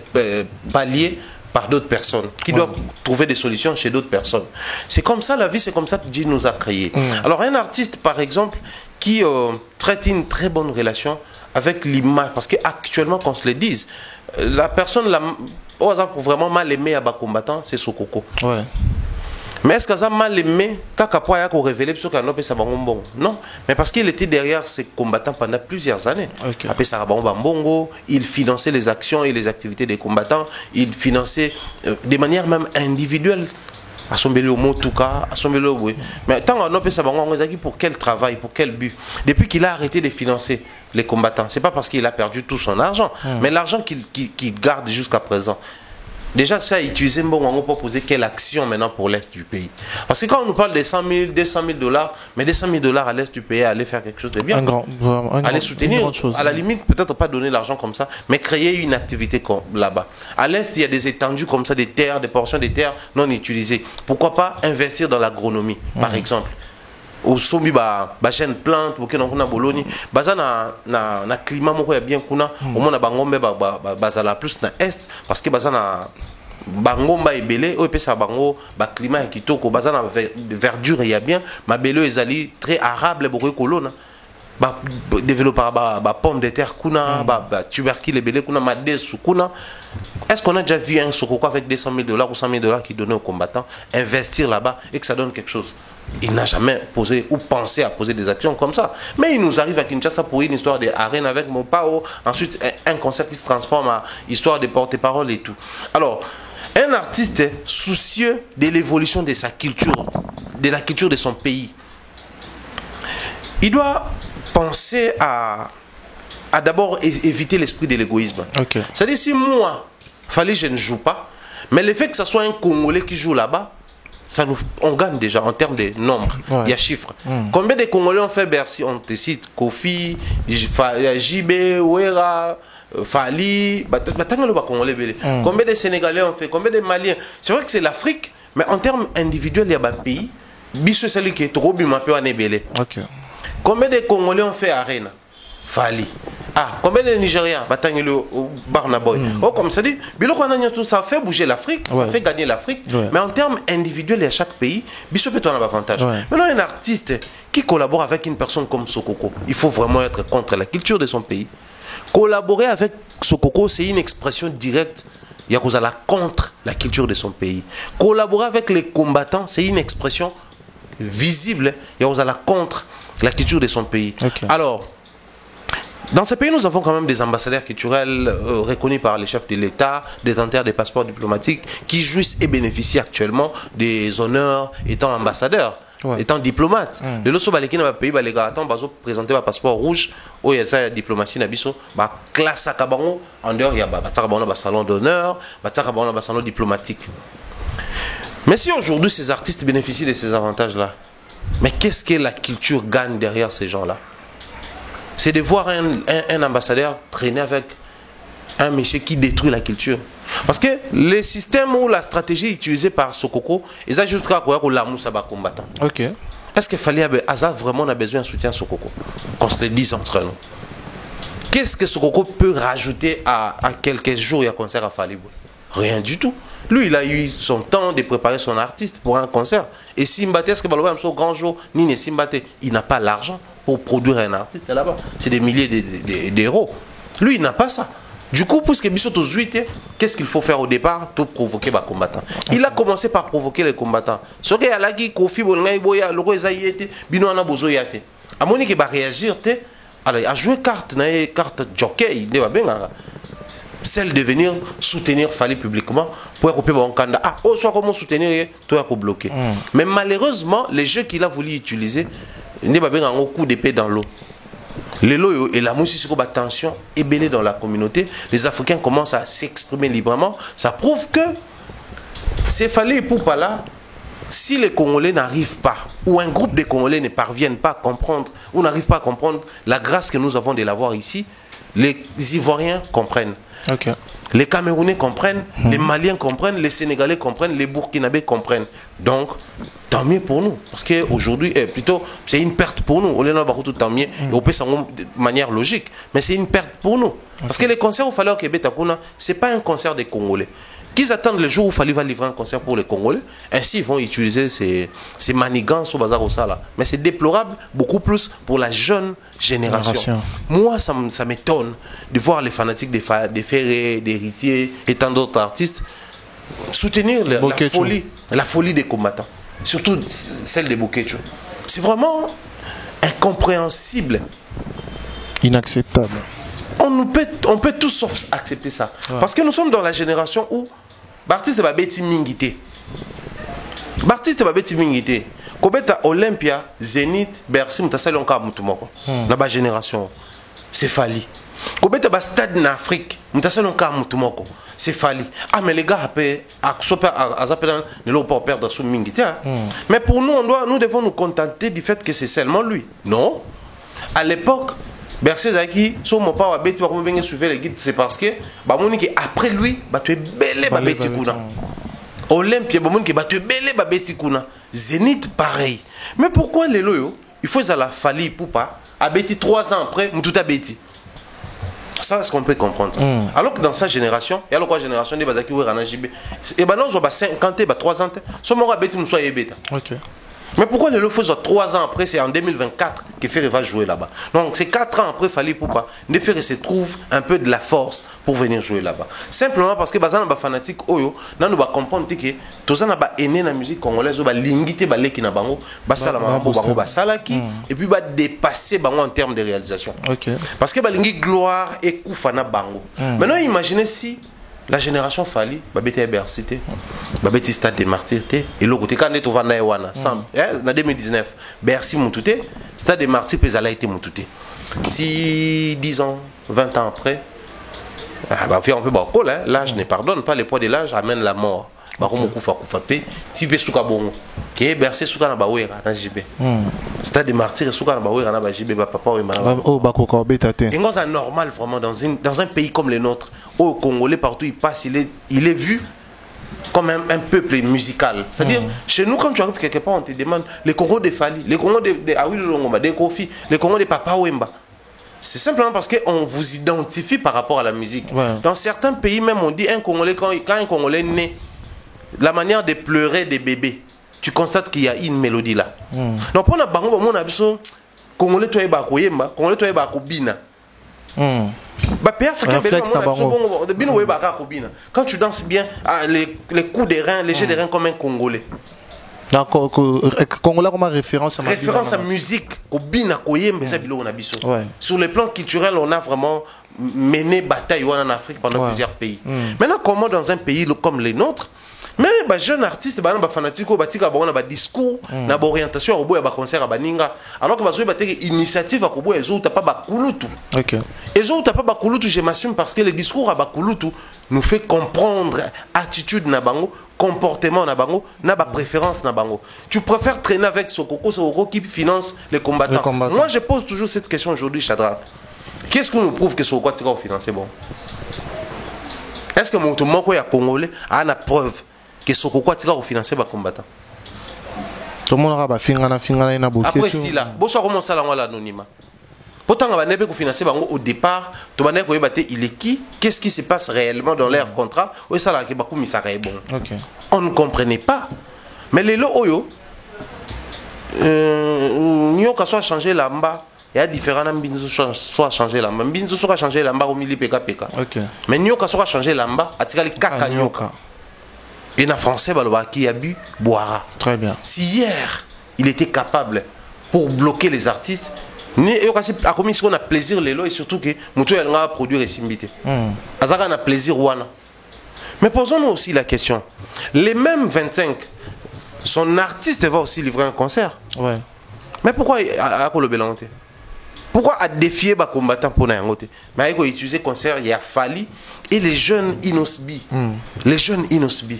palliés par d'autres personnes, qui doivent trouver des solutions chez d'autres personnes. C'est comme ça la vie, c'est comme ça que Dieu nous a créés. Alors un artiste, par exemple, qui traite une très bonne relation avec l'image, parce qu'actuellement, qu'on se le dise, la personne au hasard pour vraiment mal aimé à bas combattant, c'est Sokoko. Mais est-ce que ça mal aimé quand Kapoya a révélé sur qu'un ça va bon? Non, mais parce qu'il était derrière ces combattants pendant plusieurs années. Après ça va bongo, il finançait les actions et les activités des combattants, il finançait de manière même individuelle. À son bélo motuka, à son bélo oui. Mais tant qu'on a ça va pour quel travail, pour quel but? Depuis qu'il a arrêté de financer les combattants, c'est pas parce qu'il a perdu tout son argent, mais l'argent qu'il garde jusqu'à présent. Déjà, ça a utilisé, on peut poser quelle action maintenant pour l'Est du pays. Parce que quand on nous parle de 100 000, 200 000 $, mais 200 000 $ à l'Est du pays, aller faire quelque chose de bien. Aller soutenir, à la limite, peut-être pas donner l'argent comme ça, mais créer une activité là-bas. À l'Est, il y a des étendues comme ça, des terres, des portions de terres non utilisées. Pourquoi pas investir dans l'agronomie, par exemple? Au sombi chaîne plante pour que l'on a bologna baza na climat moko ya bien kuna au moins na bangombe bazala plus na est parce que baza na bangomba ebele o pesa bango climat ya kitoko baza na verdure ya bien mabelo ezali très arable beaucoup kolona développer pomme de terre kuna tubercule ebele kuna madesu kuna. Est-ce qu'on a déjà vu un Sokoko avec 200 000 $ ou 100 000 $ qui donnait aux combattants investir là-bas et que ça donne quelque chose? Il n'a jamais posé ou pensé à poser des actions comme ça. Mais il nous arrive à Kinshasa pour une histoire d'arène avec Mopao, ensuite un concert qui se transforme en histoire de porte-parole et tout. Alors, un artiste soucieux de l'évolution de sa culture, de la culture de son pays, il doit penser à d'abord éviter l'esprit de l'égoïsme. C'est-à-dire si moi, fallait je ne joue pas, mais le fait que ce soit un Congolais qui joue là-bas, on gagne déjà en termes de nombre, il y a chiffres. Combien de Congolais ont fait Bercy? On te cite Kofi, JB, Ouera, Fali, combien de Sénégalais ont fait, combien de Maliens? C'est vrai que c'est l'Afrique, mais en termes individuels, il y a un pays, Bissou Sali qui est trop bien, combien de Congolais ont fait Arena? Fali. Combien de Nigériens? Barnaboy. Comme ça dit, ça fait bouger l'Afrique, ça fait gagner l'Afrique. Mais en termes individuels, il y a chaque pays, Bissou peut avoir un avantage. Maintenant, un artiste qui collabore avec une personne comme Sokoko, il faut vraiment être contre la culture de son pays. Collaborer avec Sokoko, c'est une expression directe. Il y a contre la culture de son pays. Collaborer avec les combattants, c'est une expression visible. Il y a contre la culture de son pays. Alors, dans ce pays, nous avons quand même des ambassadeurs culturels reconnus par les chefs de l'État, détenteurs des passeports diplomatiques, qui jouissent et bénéficient actuellement des honneurs étant ambassadeurs, étant diplomates. De l'autre côté, dans le pays, les gars présenter un passeport rouge, où il y a la diplomatie, classe à Kabango, en dehors, il y a un salon d'honneur, un salon diplomatique. Mais si aujourd'hui ces artistes bénéficient de ces avantages-là, Mais qu'est-ce que la culture gagne derrière ces gens-là? C'est de voir un ambassadeur traîner avec un monsieur qui détruit la culture. Parce que le système ou la stratégie utilisée par Sokoko, ils ont juste quoi pour la moussa combattant. Ok. Est-ce qu'il fallait Azar vraiment a besoin d'un soutien Sokoko? Qu'on se le dise entre nous. Qu'est-ce que Sokoko peut rajouter à quelques jours il y a concert à Fali? Rien du tout. Lui, il a eu son temps de préparer son artiste pour un concert. Et Simbate, est-ce que Baloba a un grand jour, ni Simbate, il n'a pas l'argent pour produire un artiste là-bas. C'est des milliers d'euros. Lui, il n'a pas ça. Du coup, puisque Bissot aux 8, qu'est-ce qu'il faut faire au départ pour provoquer les combattants? Il a commencé par provoquer les combattants. Ce qui est là, Kofi, Bolngaïboya, Loro Zayete, Bino Anabozo Yate. À mon qui va réagir, alors, à jouer carte jockey, il va bien. Celle de venir soutenir Fali publiquement pour couper mon candidat. Ah, oh, soit comment soutenir, toi pour bloquer. Mais malheureusement, les jeux qu'il a voulu utiliser, il va bien un coup d'épée dans l'eau. Les lots et la mousse tension est belée dans la communauté. Les Africains commencent à s'exprimer librement. Ça prouve que c'est Fali pour pas là. Si les Congolais n'arrivent pas, ou un groupe de Congolais ne parviennent pas à comprendre, ou n'arrivent pas à comprendre la grâce que nous avons de l'avoir ici, les Ivoiriens comprennent. Okay. Les Camerounais comprennent, les Maliens comprennent, les Sénégalais comprennent, les Burkinabés comprennent. Donc, tant mieux pour nous. Parce qu'aujourd'hui, plutôt, c'est une perte pour nous. On est tant mieux, on peut s'en de manière logique. Mais c'est une perte pour nous. Parce que les concerts au Fallait au Québec, ce n'est pas un concert des Congolais. Qu'ils attendent le jour où Fali va livrer un concert pour les Congolais, ainsi ils vont utiliser ces manigances au bazar au Sala. Mais c'est déplorable beaucoup plus pour la jeune génération. Moi, ça m'étonne de voir les fanatiques des Ferré, des Héritiers et tant d'autres artistes soutenir la folie des combattants. Surtout celle des Bokecho. C'est vraiment incompréhensible. Inacceptable. On peut tous sauf accepter ça. Ouais. Parce que nous sommes dans la génération où Baptiste va bêti mingité. Baptiste va bêti mingité. Kobeta Olympia, Zénith, Bercy, Moutasali encore Moutoumoko. La génération. C'est Fali. Kobeta ba stade en Afrique, Moutasali encore Moutoumoko. C'est Fali. Ah mais les gars après ne l'ont pas perdre sous mingité. Mais pour nous nous devons nous contenter du fait que c'est seulement lui. Non. À l'époque Bercé Zaki, sur mon père, Betty va venir suivre les guides, c'est parce que après lui, tu es belé Betty Kuna. Olympia, tu es belé Betty Kuna. Zénith, pareil. Mais pourquoi les loyaux, il faut que la Fali pour pas, à Betty 3 ans après, tout à Betty. Ça, est-ce qu'on peut comprendre ça? Alors que dans sa génération, il y a la génération des Bazaki ou Ranajibé, et ben non, on va 50, 3 ans, ce moment Betty nous soit bêta. Ok. Mais pourquoi le faisait 3 ans après, c'est en 2024 que Ferré va jouer là-bas. Donc c'est 4 ans après, Fali Poupa, Ferré se trouve un peu de la force pour venir jouer là-bas. Simplement parce que Bazan ba fanatique Oyo, nous va comprendre que tous na ba aîné na musique congolaise, ba lingité ba leki na bango, ba sala bango ba salaki et puis ba dépasser bango en termes de réalisation. Okay. Parce que ba lingi gloire et koufana bango. Maintenant imaginez si la génération Fali, Babeti Bercité, Babeti Stade des Martyrs, et le côté quand on est au Vanaïwana, en 2019, Bercy Moutouté, Stade des Martyrs, Pézala été Moutouté. Si 10 ans, 20 ans après, on peut beaucoup, l'âge ne pardonne pas, le poids de l'âge amène la mort. Stade des Martyrs, c'est normal vraiment dans un pays comme le nôtre, au Congolais partout il passe, il est vu comme un peuple musical. C'est-à-dire, chez nous, quand tu arrives quelque part, on te demande les Congos de Fali, les Congos de Aoui Longomba, des Kofi, les Congos de Papa Wemba. C'est simplement parce qu'on vous identifie par rapport à la musique. Ouais. Dans certains pays, même, on dit un Congolais, quand un Congolais naît, la manière de pleurer des bébés, tu constates qu'il y a une mélodie là. Donc, pour nous, on a besoin Congolais, toi, Koyemba, Congolais, toi, Kobina. Quand tu danses bien, les coups des reins, les jets des reins comme un Congolais. Congolais comme référence à musique. Sur le plan culturel, on a vraiment mené bataille en Afrique pendant plusieurs pays. Maintenant, comment dans un pays comme le nôtre, Mais les jeunes artistes, les fanatiques, ils ont un discours, une orientation, ils ont un concert à Baninga. Alors que ils ont une initiative à Kobo, ils n'ont pas Bakulutu. Ils n'ont pas Bakulutu, je m'assume, parce que le discours à Bakulutu nous fait comprendre attitude Nabango, comportement Nabango, Naba préférence Nabango. Tu préfères traîner avec Sokoko qui finance les combattants. Moi, je pose toujours cette question aujourd'hui, Chadra. Qu'est-ce qui nous prouve que Sokoko tire au financé bon? Est-ce que mon tour est congolais a la preuve que Sokoko tire au financé les combattants? Tout le monde a fingana na bouquet. Après si là, bonsoir comment ça l'anonymat. Pourtant, on va pas financer au départ. Tu vas il est qui? Qu'est-ce qui se passe réellement dans leur contrat? Oui, ça là, on ne comprenait pas. Mais les lots, nous avons changé l'amba. Il y a différents ambins soit changé l'amba. Ambins soit changé l'amba au milieu PKPK. Mais nous avons changé l'amba. À tirer les cacanyoka. Et en français, qui a bu boira. Très bien. Si hier, il était capable pour bloquer les artistes. A commis ce qu'on a plaisir les lois et surtout que Moutou a produit les simbités. Azaka a plaisir ouana. Mais posons-nous aussi la question. Les mêmes 25, son artiste va aussi livrer un concert. Ouais. Mais pourquoi a le bélanté? Pourquoi a défié les combattants pour n'ayangote? Mais il a utilisé concert, il a fallu. Et les jeunes inosbi. Les jeunes inosbi.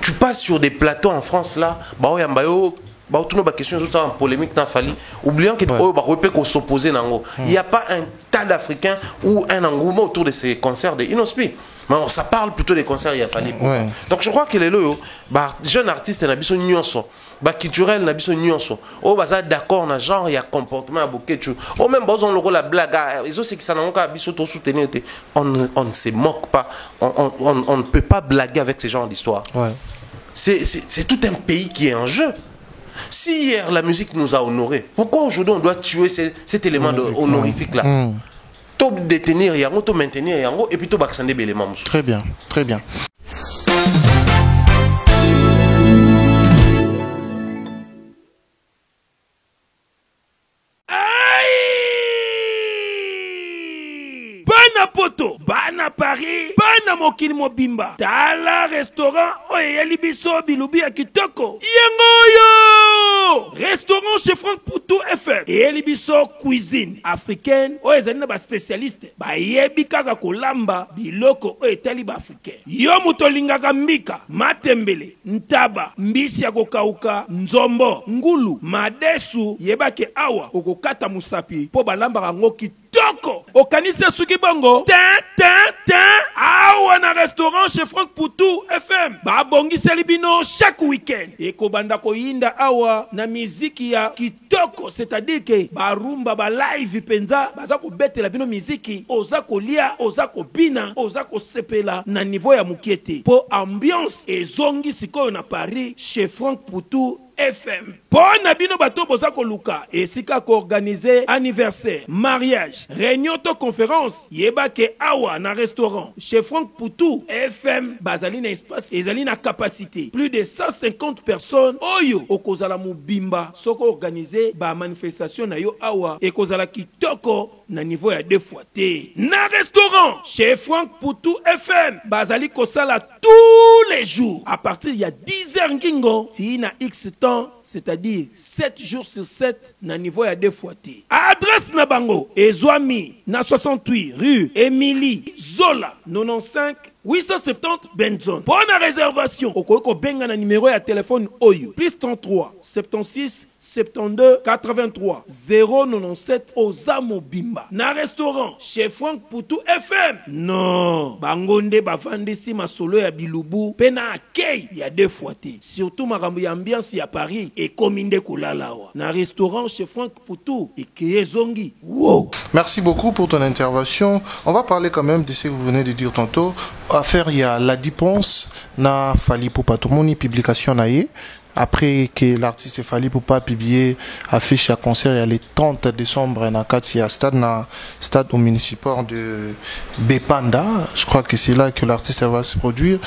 Tu passes sur des plateaux en France là, tout le question en polémique dans Fali. Oublions qu'il peut s'opposer. Il n'y a pas un tas d'Africains ou un engouement autour de ces concerts de Inospi. Mais ça parle plutôt des concerts il y a Fali. Donc je crois que les jeunes artistes n'ont nyonso, culturel n'ont nyonso. D'accord na genre il y a comportement à bouquet. Oh même besoin le la blague. Ils ont c'est que ça n'a pas biso soutenir. On ne se moque pas. On ne peut pas blaguer avec ces genres d'histoires. C'est tout un pays qui est en jeu. Si hier la musique nous a honorés, pourquoi aujourd'hui on doit tuer cet élément honorifique là? Top détenir yango, top maintenir yango, et puis top accéder l'élément. Très bien, très bien. Bana poto, bana Paris, bana mokili mobimba. Tala restaurant oye libiso bilubi ya kitoko. Yangoyo! Restaurant chez Franck Poutou FM. Et libiso cuisine africaine. Oye zani na ba spécialiste. Ba yebi kaka kolamba biloko oye tali ba africain. Yo mutolingaka mbika, matembele, ntaba, mbisi ya kokauka, nzombo, ngulu, madesu, yebake awa, okokata musapi, po balamba rango kitoko. Okanise suki bongo. Awa na restaurant chez Franck Poutou FM. Ba bongi selibino chaque week-end. Eko banda ko yinda awa na miziki ya kitoko. C'est-à-dire que ba rumba ba live penza. Baza ko bete la bino miziki. Oza ko lia, oza ko bina, oza ko sepela na niveau ya mukiete. Po ambiance et zongi sikoyo na Paris chez Franck Poutou FM. Bon abino bato boza ko luka esika ko organiser anniversaire, mariage, réunion to conférence, yeba ke awa na restaurant chez Franck Poutou FM bazali na espace ezali na capacité plus de 150 personnes oyo okozala mubimba soko organiser ba manifestation na yo awa ekozala kitoko na niveau ya 2 fois T. Na restaurant chez Franck Poutou FM bazali kosala tous les jours à partir ya 10h ngingo ti na X temps, c'est-à-dire 7 jours sur 7 na niveau ya 2 fois T. Adresse na bango Ezwami na 68 rue Émilie Zola 95 870 Benzon. Pour la réservation, au benga na numéro ya téléphone Oyo plus 33 76 72 83 097 Ozamo Bimba. Na restaurant chez Franck Poutou FM. Non, bangonde bavandisi masolo ya bilubu pena akei ya 2 fois T. Surtout makambo ya ambiance ya Paris et kominde kulalawa. Na restaurant chez Franck Poutou et Kézongi. Wow. Merci beaucoup pour ton intervention. On va parler quand même de ce que vous venez de dire tantôt. Affaire, il y a la dépense na fali pour pas tout le monde publication naie. Après que l'artiste est fallu pour pas publier affiche à concert, il y a le 30 décembre na Katia stade au municipal de Bepanda. Je crois que c'est là que l'artiste va se produire.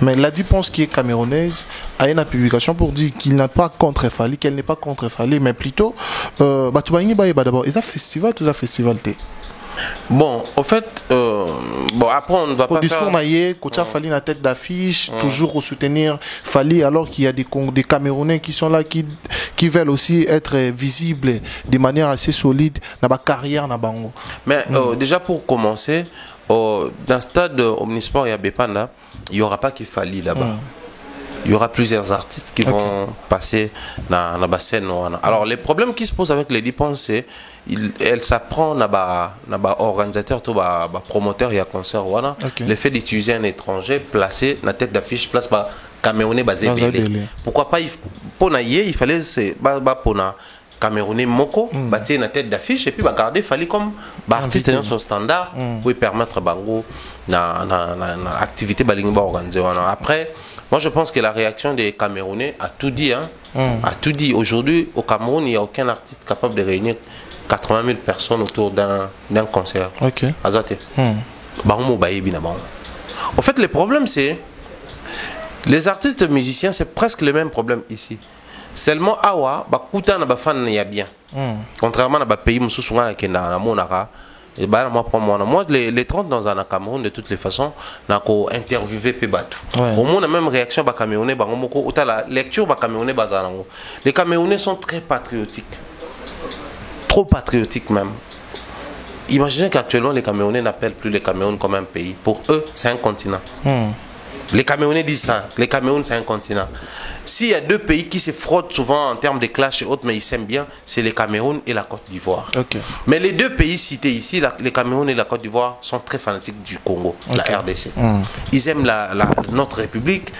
Mais la dépense qui est camerounaise a une publication pour dire qu'il n'a pas contre Fali, qu'elle n'est pas contre Fali, mais plutôt d'abord, il y a festival, tout ça festival. Bon, au fait, bon, après on ne va pas discours faire... naïe, Kocha Fali na tête d'affiche, toujours soutenir Fali, alors qu'il y a des Camerounais qui sont là, qui veulent aussi être visibles de manière assez solide dans la carrière na bango. Mais déjà pour commencer, dans le stade Omnisport et à Bepanda, il n'y aura pas qu'il Fali là-bas. Il y aura plusieurs artistes qui vont passer dans la scène. Alors, les problèmes qui se posent avec les dépenses, c'est elle s'apprend dans organisateur, promoteur et concert. Le fait d'utiliser un étranger placé dans la tête d'affiche, place par Camerounais basé. Pourquoi pas pour il fallait pour Camerounais moko bâtir la tête d'affiche et puis garder fallait comme artiste dans son standard pour permettre bango na activité balingi organisée. Après, moi je pense que la réaction des Camerounais a tout dit, hein. A tout dit. Aujourd'hui au Cameroun, il n'y a aucun artiste capable de réunir 80 000 personnes autour d'un concert. Ok. Azate. En fait, le problème c'est les artistes musiciens, c'est presque le même problème ici. Seulement awa bakuta na bafan ya bien. Contrairement à pays mususunga kenda na monaka. Et bah moi les 30 dans un Cameroun de toutes les façons n'a qu'au interviewé pe batu. Au moins la même réaction ba Camerounais ba ngomoko autant la lecture ba Camerounais bazango. Les Camerounais sont très patriotiques. Trop patriotiques même. Imaginez qu'actuellement les Camerounais n'appellent plus le Cameroun comme un pays. Pour eux, c'est un continent. Les Camerounais disent ça. Les Cameroun, c'est un continent. S'il y a deux pays qui se frottent souvent en termes de clash et autres, mais ils s'aiment bien, c'est le Cameroun et la Côte d'Ivoire. Mais les deux pays cités ici, le Cameroun et la Côte d'Ivoire, sont très fanatiques du Congo, la RDC. Ils aiment notre République,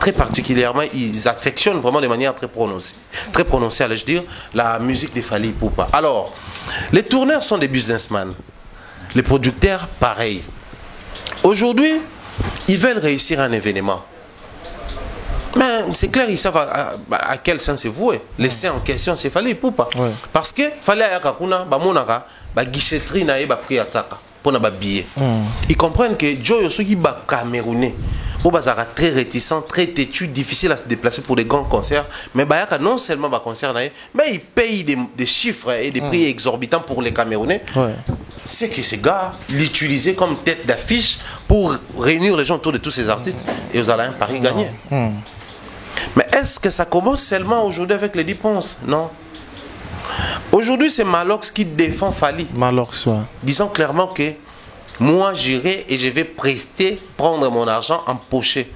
très particulièrement, ils affectionnent vraiment de manière très prononcée, allais-je dire, la musique des Fally Ipupa. Alors, les tourneurs sont des businessmen. Les producteurs, pareil. Aujourd'hui, ils veulent réussir un événement. Mais c'est clair, ils savent à quel sens c'est voué. Les saints en question, c'est Fally Ipupa. Parce que Fally Ayakakuna, guichetterie na ba prix ataka pour na ba billet. Ils comprennent que Joe Yosuki ba Camerounais. Bazara très réticent, très têtu, difficile à se déplacer pour des grands concerts. Mais Bayaka non seulement ba concert mais il paye des chiffres et des prix exorbitants pour les Camerounais. C'est que ces gars l'utilisaient comme tête d'affiche pour réunir les gens autour de tous ces artistes et vous allez un pari gagné. Mais est-ce que ça commence seulement aujourd'hui avec les dépenses? Non. Aujourd'hui, c'est Malox qui défend Fally. Malox, ouais. Disons clairement que moi, j'irai et je vais prendre mon argent empoché.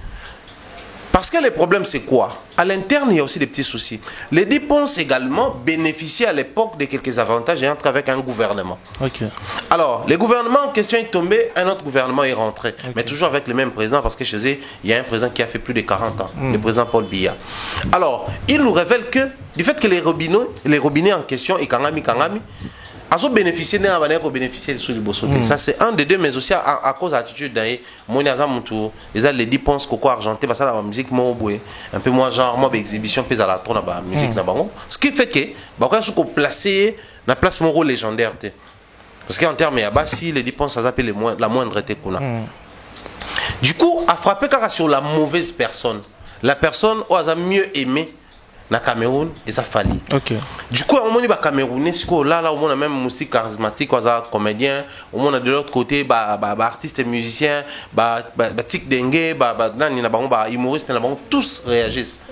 Parce que le problème, c'est quoi? À l'interne, il y a aussi des petits soucis. Les dépenses également bénéficiaient à l'époque de quelques avantages et entrent avec un gouvernement. Alors, le gouvernement en question est tombé, un autre gouvernement est rentré. Mais toujours avec le même président, parce que chez eux, il y a un président qui a fait plus de 40 ans, le président Paul Biya. Alors, il nous révèle que, du fait que les robinets en question, et Kangami, ils ont bénéficié d'un abonné pour bénéficier de l'Ibosso. Ça, c'est un des deux, mais aussi à cause de l'attitude d'un moi, ils ont les dépenses coco argenté, parce que la musique, un peu moins genre, moi, exhibition, puis à la trône, la musique, ce qui fait que, quand on placer la place mon rôle légendaire. Parce qu'en termes, il y a si les dépenses, ça s'appelle la moindre. Du coup, à frapper car sur la mauvaise personne, la personne où elle a mieux aimé, na Cameroun et ça Fally. Du coup, on a Camerounais, là on a même musique charismatique, on a comédien, on a de l'autre côté artistes et musiciens, tic dengue, humoristes, tous réagissent.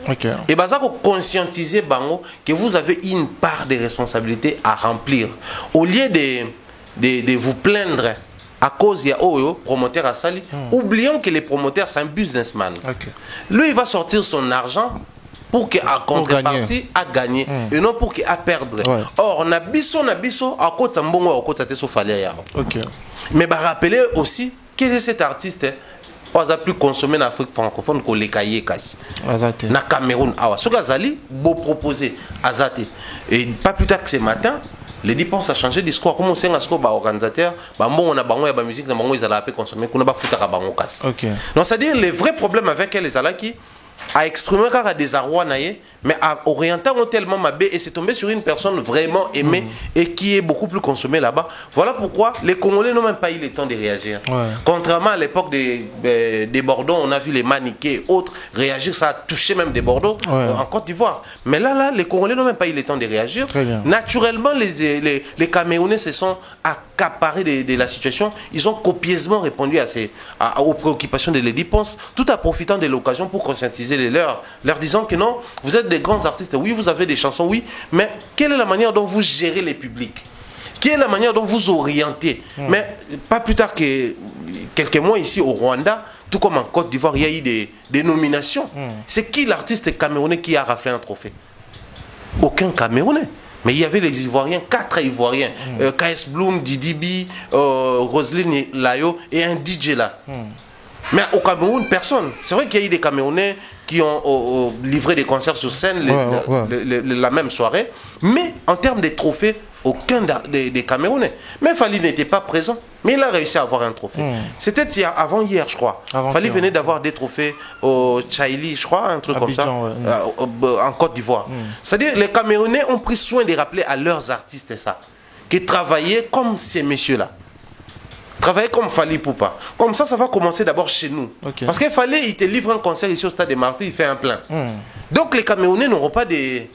Et ça pour conscientiser bango que vous avez une part de responsabilité à remplir. Au lieu de vous plaindre à cause il y a promoteur à Sali, oublions que les promoteurs c'est un businessman. Lui il va sortir son argent pour qu'à contrepartie à gagner et non pour qu'à perdre. Or on a biso à côté mbongo à côté de Fally. Mais rappeler aussi que cet artiste on a plus consommé en Afrique francophone que les cahiers kasi. Na Cameroun awa. Ce gazali beau proposer Azate et pas plus tard que ce matin. Les dépenses a changé de discours. Comment c'est un score organisateur? On a bango ya musique na bango ils allaient consommer. Qu'on a pas foutu à bango kasi. Donc c'est à dire les vrais problèmes avec les alaki à exprimer car à désarroi mais à orienter tellement mabé et c'est tombé sur une personne vraiment aimée et qui est beaucoup plus consommée là-bas. Voilà pourquoi les Congolais n'ont même pas eu le temps de réagir. Contrairement à l'époque des Bordeaux, on a vu les maniqués et autres réagir, ça a touché même des Bordeaux en Côte d'Ivoire. Mais là, les Congolais n'ont même pas eu le temps de réagir. Naturellement, les Camerounais se sont accaparés de la situation, ils ont copieusement répondu aux préoccupations de Lady Ponce, tout en profitant de l'occasion pour conscientiser les leurs, leur disant que non, vous êtes des grands artistes, oui, vous avez des chansons, oui, mais quelle est la manière dont vous gérez les publics? Quelle est la manière dont vous orientez? Mais pas plus tard que quelques mois ici au Rwanda, tout comme en Côte d'Ivoire, il y a eu des nominations. C'est qui l'artiste camerounais qui a raflé un trophée? Aucun Camerounais. Mais il y avait les Ivoiriens, 4 Ivoiriens. KS Bloom, Didi B, Roselyne Layo et un DJ là. Mais au Cameroun, personne. C'est vrai qu'il y a eu des Camerounais qui ont livré des concerts sur scène la même soirée. Mais en termes de trophées, aucun des Camerounais. Mais Fally n'était pas présent. Mais il a réussi à avoir un trophée. C'était avant-hier, je crois. Fally venait d'avoir des trophées au Tchaïli, je crois, un truc Abidjan, comme ça, en Côte d'Ivoire. C'est-à-dire les Camerounais ont pris soin de rappeler à leurs artistes ça, qui travaillaient comme ces messieurs-là. Travailler comme Fally Ipupa. Comme ça va commencer d'abord chez nous. Parce que Fally, il te livre un concert ici au Stade des Martyrs, il fait un plein. Donc les Camerounais n'auront pas des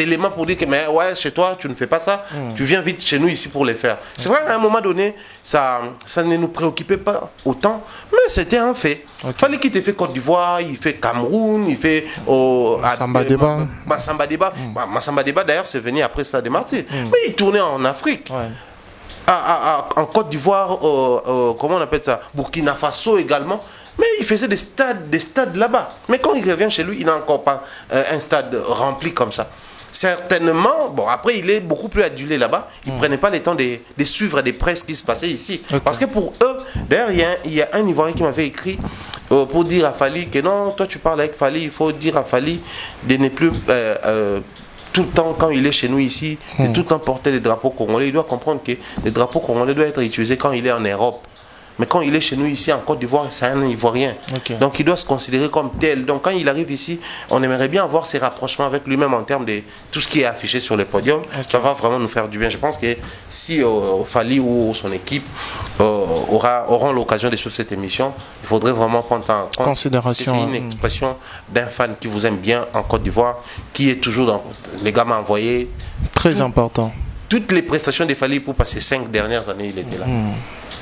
éléments pour dire que mais ouais, chez toi, tu ne fais pas ça. Tu viens vite chez nous ici pour les faire. C'est vrai, à un moment donné, ça ne nous préoccupait pas autant, mais c'était un fait. Fally qui te fait Côte d'Ivoire, il fait Cameroun, il fait Massamba Débat. Massamba Débat. Massamba Débat, d'ailleurs, c'est venu après Stade des Martyrs. Mais il tournait en Afrique. En Côte d'Ivoire, comment on appelle ça, Burkina Faso également, mais il faisait des stades là-bas. Mais quand il revient chez lui, il n'a encore pas un stade rempli comme ça. Certainement, bon, après il est beaucoup plus adulé là-bas, il ne prenait pas le temps de suivre des presses qui se passaient ici. Parce que pour eux, d'ailleurs, il y a un Ivoirien qui m'avait écrit pour dire à Fally que non, toi tu parles avec Fally, il faut dire à Fally de ne plus... tout le temps, quand il est chez nous ici, de tout le temps porter les drapeaux congolais. Il doit comprendre que les drapeaux congolais doivent être utilisés quand il est en Europe. Mais quand il est chez nous ici en Côte d'Ivoire, c'est un Ivoirien. Donc il doit se considérer comme tel. Donc quand il arrive ici, on aimerait bien avoir ces rapprochements avec lui-même en termes de tout ce qui est affiché sur les podiums. Ça va vraiment nous faire du bien. Je pense que si Fally ou son équipe auront l'occasion de suivre cette émission, il faudrait vraiment prendre ça en considération. C'est une expression d'un fan qui vous aime bien en Côte d'Ivoire, qui est toujours dans... Les gars m'ont envoyé... Très important. Toutes les prestations de Fally pour passer 5 dernières années, il était là.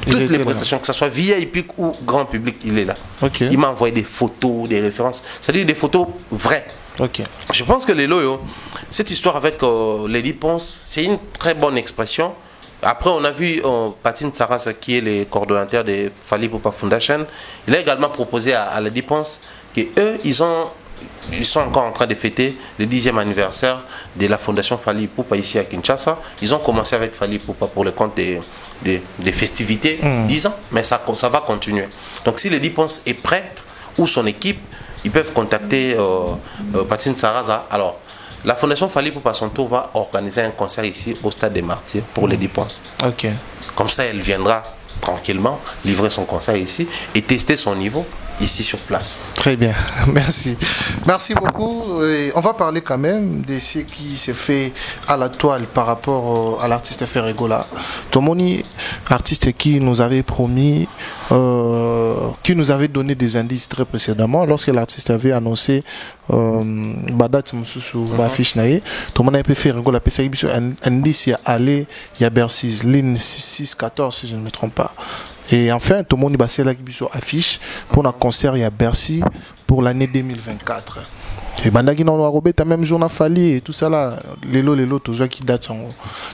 Toutes les prestations, que ce soit VIP ou grand public, il est là. Il m'a envoyé des photos, des références, c'est-à-dire des photos vraies. Je pense que les loyaux, cette histoire avec Lady Ponce, c'est une très bonne expression. Après, on a vu Patine Saras, qui est le coordonnateur de Fally Ipupa Foundation. Il a également proposé à Lady Ponce qu'eux, ils sont encore en train de fêter le 10e anniversaire de la fondation Fally Ipupa ici à Kinshasa. Ils ont commencé avec Fally Ipupa pour le compte des festivités, 10 ans, mais ça va continuer. Donc si Lady Ponce est prête, ou son équipe, ils peuvent contacter Patine Saraza. Alors, la fondation Fally Ipupa à son tour va organiser un concert ici au Stade des Martyrs pour Lady Ponce. Comme ça, elle viendra tranquillement livrer son concert ici et tester son niveau ici sur place. Très bien, merci. Merci beaucoup. Et on va parler quand même de ce qui s'est fait à la toile par rapport à l'artiste Ferregola. Tomoni, artiste qui nous avait promis, qui nous avait donné des indices très précédemment, lorsque l'artiste avait annoncé Badat Moussou Bafish Nae, Tomoni avait fait Ferregola, un indice, il y a allé, il y a Bercy, ligne 614 si je ne me trompe pas. Et enfin, tout le monde est là qui affiche pour un concert à Bercy pour l'année 2024. Et bandaki na robé ta même jour na Fally et tout ça là, les tout ça qui date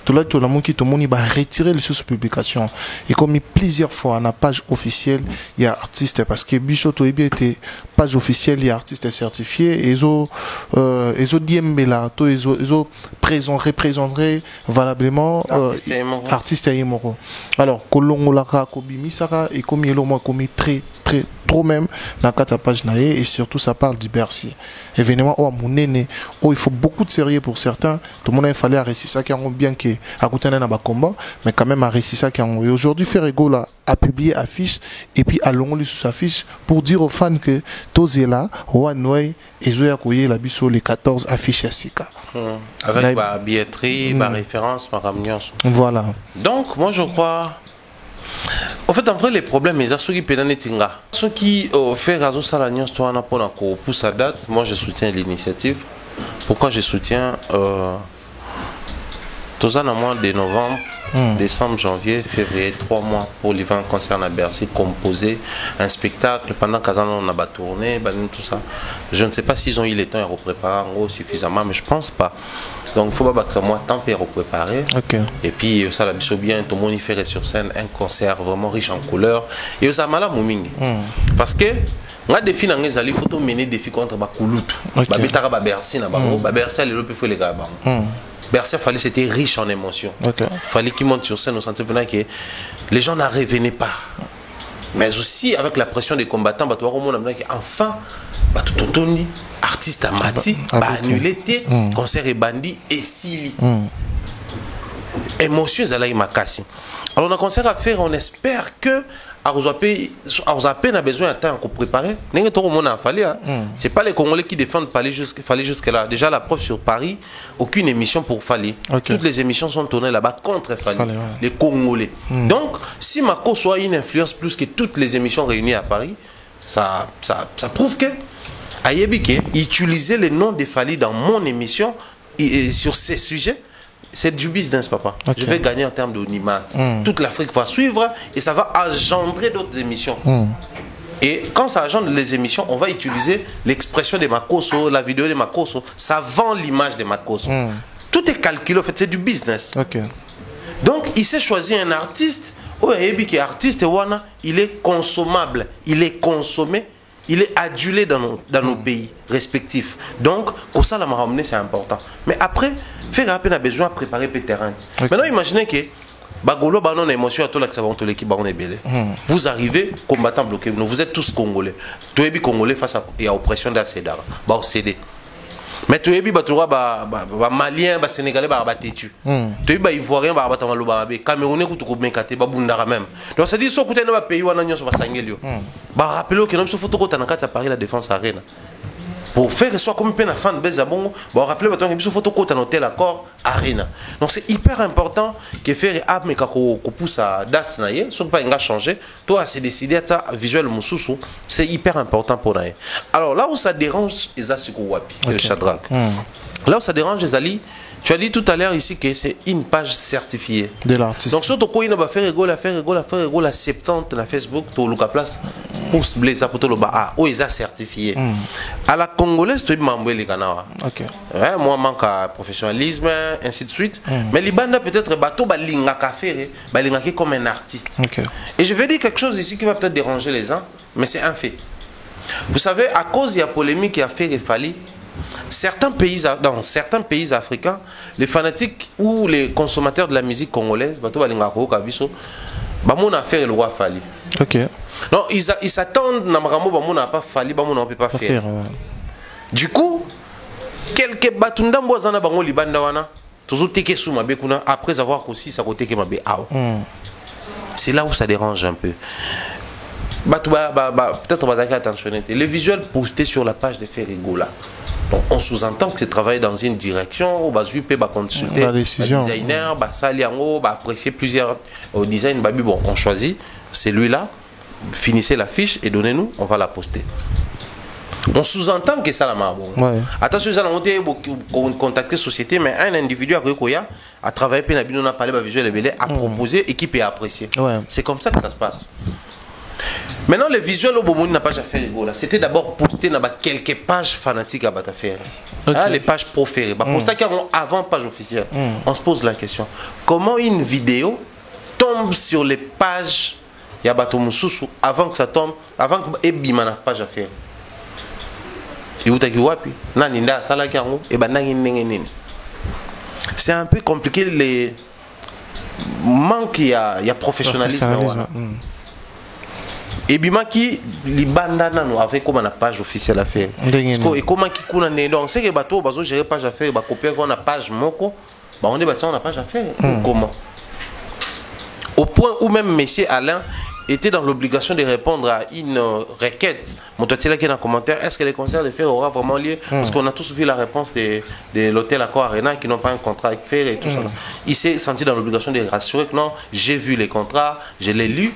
tout là tout le monde qui tout le monde va retirer les sous publications. Et comme plusieurs fois na page officielle, il y a artiste parce que Bichoto et bien était page officielle, il y a artiste certifié et ils ont là, ils ont représenterait valablement artiste Yemoro. Alors Kolongo Laka Kobi Misara et comme il moi comme très trop même dans la page naïe et surtout ça parle du Bercy. Événement il faut beaucoup de sérieux pour certains. Tout le monde a fallu arrêter ça qui ont bien que à côté d'un combat, mais quand même arrêter ça qui ont. Et aujourd'hui Ferregola a publié affiche et puis allons lui sous sa fiche pour dire aux fans que tous est là, Wanway et Zoya Koye la biso les 14 affiches à Sika. Avec ma billetterie, ma référence, ma ramenant. Voilà. Donc moi je crois. En fait, en vrai, les problèmes, c'est ceux qui pédalent Tinga. Ceux qui font raison à l'agence, pour sa date, moi je soutiens l'initiative. Pourquoi je soutiens dans le mois de novembre, Décembre, janvier, février, 3 mois pour livrer un concert à Bercy, composer un spectacle. Pendant qu'à on a tourné, tout ça. Je ne sais pas s'ils ont eu le temps de préparer suffisamment, mais je ne pense pas. Donc il faut pas que ça moi tant pour préparer. Et puis ça la biso bien tout le monde y fait sur scène un concert vraiment riche en couleurs. Et ça m'a la mouming. Parce que on a des filles dans les alliés, il faut mener des filles contre Bakoulout. Babetara Bercy na bango, Bercy le peut faire les gars bango. Bercy fallait c'était riche en émotions. Fallait qu'ils montent sur scène au sentiment que les gens n'en revenaient pas. Mais aussi avec la pression des combattants, enfin tout Tony artiste à Mati, annulé, concert et bandit et Sili. Émotions à Makassi. Alors on a un concert à faire, on espère que Arzapé n'a besoin de temps pour préparer. C'est pas les Congolais qui défendent Fallait jusque-là. Déjà la preuve sur Paris, aucune émission pour Fallait. Toutes les émissions sont tournées là-bas contre Fallait, les Congolais. Donc, si Mako soit une influence plus que toutes les émissions réunies à Paris, ça prouve que Ayebike utiliser le nom de Fallait dans mon émission et sur ces sujets. C'est du business, papa. Je vais gagner en termes d'onimat. Toute l'Afrique va suivre et ça va engendrer d'autres émissions. Et quand ça engendre les émissions, on va utiliser l'expression de Makoso, la vidéo de Makoso. Ça vend l'image de Makoso. Tout est calculé, en fait, c'est du business. Donc, il s'est choisi un artiste. Artiste, il est consommable, il est consommé, il est adulé dans nos pays respectifs. Donc, pour ça, la maramener, c'est important. Mais après, faire rappel a besoin de préparer le terrain. Maintenant, imaginez que Bagolo, banon émotion à tout l'équipe l'équipe banon est belle. Vous arrivez, combattant bloqué, vous êtes tous Congolais. Tous les Congolais face à l'oppression d'Acédar. Bah, cédé. Mais tous les Maliens, Sénégalais, Têtu. Tous les Ivoiriens, Camerounais, même. Donc, ça dit que côté de pays, on a Sangélio. Rappelez que nous sommes photos à Paris, la défense arène. Pour faire soit comme un fan de Bezabongo, rappelez que nous sommes photos à hôtel accord arène. Donc, c'est hyper important que faire mais qu'on pousse à date, sauf pas un changé. Toi, c'est décidé à ça visuel Moussoussou. C'est hyper important pour nous. Alors, là où ça dérange, les Asikowapi, le Shadrach. Là où ça dérange, les Ali, tu as dit tout à l'heure ici que c'est une page certifiée de l'artiste. Donc, surtout quand il va faire rigole à 70 na Facebook, tu as place pour se blesser pour tout le bas. Où ils ont certifié. À la Congolaise, tu es membre de Ghana. Moi, manque à professionnalisme, ainsi de suite. Mais les bandes peut-être bateau balinga faire, balinga comme un artiste. Et je vais dire quelque chose ici qui va peut-être déranger les gens, mais c'est un fait. Vous savez, à cause de la polémique qui a fait Fallait, dans certains pays africains, les fanatiques ou les consommateurs de la musique congolaise, on a fait le roi Fallait. Non, ils s'attendent n'a pas Fallait, on ne peut pas faire. Du coup, quelques batundam bozana bango libanda wana, toujours teke sou mabe kuna après avoir aussi ça côté que mabe aw. C'est là où ça dérange un peu. Peut-être on va attentionner. Les visuels postés sur la page de Ferrigola. Donc on sous-entend que c'est travailler dans une direction, on va consulter le designer, apprécier plusieurs designs. Bon, on choisit celui-là, finissez la fiche et donnez-nous, on va la poster. On sous-entend que ça la marre. Attention, on a contacté société, mais un individu a travaillé, on a parlé de visuel, a proposé, équipe et apprécié. C'est comme ça que ça se passe. Maintenant, le visuel au Bomoni n'a pas déjà fait rigolo. C'était d'abord posté dans quelques pages fanatiques à Batafer. Les pages préférées. Posté avant page officielle. On se pose la question. Comment une vidéo tombe sur les pages Yabato Moussoussou avant que ça tombe, avant que Ebima n'a pas déjà fait. C'est un peu compliqué. Les manque, il y a professionnalisme. Et bima qui libanda nano avec comme la page officielle à faire. Et comment qui kuna nendo on sait que bateau bazo gérer page à faire ba copier qu'on a page moko ba on est bâti on a page à faire. Comment au point où même monsieur Alain était dans l'obligation de répondre à une requête. Mon toi là qui est dans le commentaire, est-ce que les concerts de Fer aura vraiment lieu? Parce qu'on a tous vu la réponse de l'hôtel Accor Arena qui n'ont pas un contrat avec Fer et tout ça. Il s'est senti dans l'obligation de rassurer que non, j'ai vu les contrats, je l'ai lu.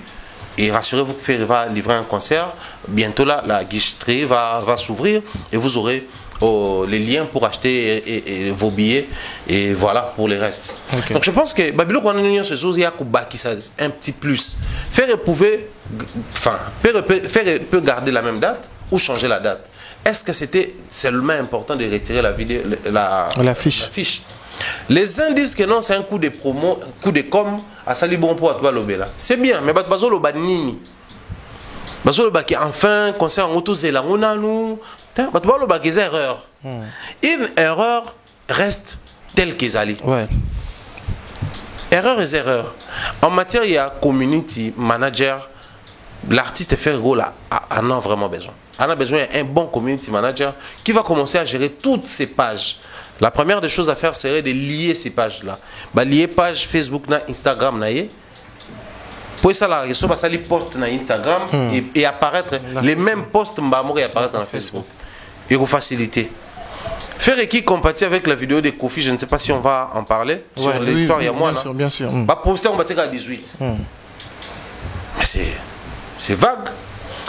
Et rassurez-vous que Fer va livrer un concert. Bientôt là, la guichetterie va s'ouvrir et vous aurez les liens pour acheter vos billets et voilà pour les restes. Donc je pense que Babylone quand on a ce chose il y a un petit plus. Faire peut garder la même date ou changer la date. Est-ce que c'était seulement important de retirer la vidéo, la fiche? Les uns disent que non, c'est un coup de promo, coup de com à Salibon pour Atoua Lobela. C'est bien, mais Bazo Loba Nini. Bazo Loba qui enfin concerne en auto zélarona nous. Bazo Loba qui est erreur. Une erreur reste telle qu'ils allaient. Ouais. Erreur est erreur. En matière, il y a community manager. L'artiste fait rôle en a vraiment besoin. On a besoin d'un bon community manager qui va commencer à gérer toutes ces pages. La première des choses à faire serait de lier ces pages-là. Lier page Facebook, Instagram, pour ça, là, ça va salir post sur Instagram et apparaître les mêmes posts et apparaître dans Facebook. Et vous faciliter. Faire qui compatit avec la vidéo de Kofi, je ne sais pas si on va en parler sur l'histoire, il y a moi. Bien sûr. Poster, on va dire à 18. Mais c'est vague.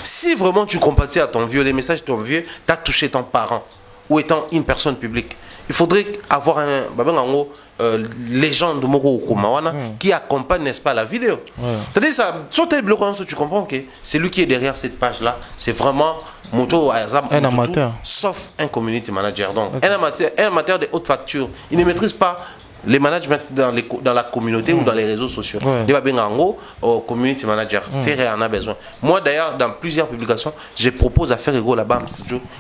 Si vraiment tu compatis à ton vieux, les messages de ton vieux, tu as touché ton parent ou étant une personne publique, il faudrait avoir un légende qui accompagne, n'est-ce pas, la vidéo. C'est-à-dire ça, sur tel bloc, tu comprends que c'est lui qui est derrière cette page-là, c'est vraiment un amateur, sauf un community manager. Donc, un amateur de haute facture, il ne maîtrise pas les management dans la communauté ou dans les réseaux sociaux. Il va bien en haut au community manager. Faire en a besoin. Moi d'ailleurs, dans plusieurs publications, je propose à faire là-bas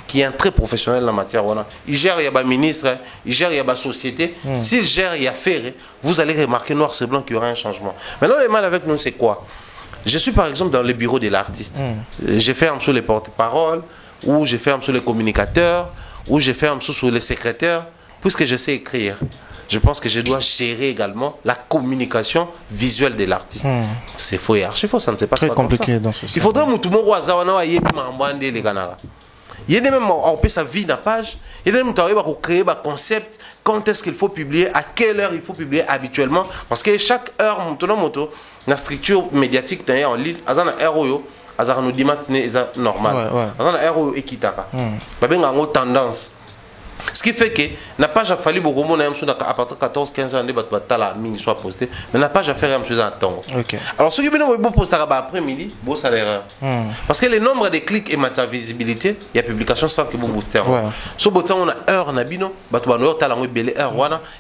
qui est un très professionnel en matière. Il gère, il y a un ministre, il gère, il y a une société. S'il gère, il y a faire, vous allez remarquer noir sur blanc qu'il y aura un changement. Maintenant, le mal avec nous, c'est quoi? Je suis par exemple dans le bureau de l'artiste. J'ai fait un peu les porte-paroles, ou j'ai fait un peu les communicateurs, ou j'ai fait un peu sur les secrétaires, puisque je sais écrire. Je pense que je dois gérer également la communication visuelle de l'artiste. C'est faux et archi faux, ça ne s'est pas très compliqué dans ce sens. Il faudrait que tout le monde il y a même on peut sa vie dans la page. Il y a même créer un concept. Quand est-ce qu'il faut publier, à quelle heure il faut publier habituellement. Parce que chaque heure, la structure médiatique en ligne, il y a un heure azar nous dimanche c'est normal. Il y a un heure équitable. Il y a une tendance. Ce qui fait que n'a pas fallu beaucoup à partir de 14-15 ans la mine soit postée, mais n'a pas faire chose en temps. Alors ceux qui viennent poster après-midi, beau salaire. Parce que le nombre de clics et sa visibilité, il y a publication sans que vous booster. So on a heure na bino,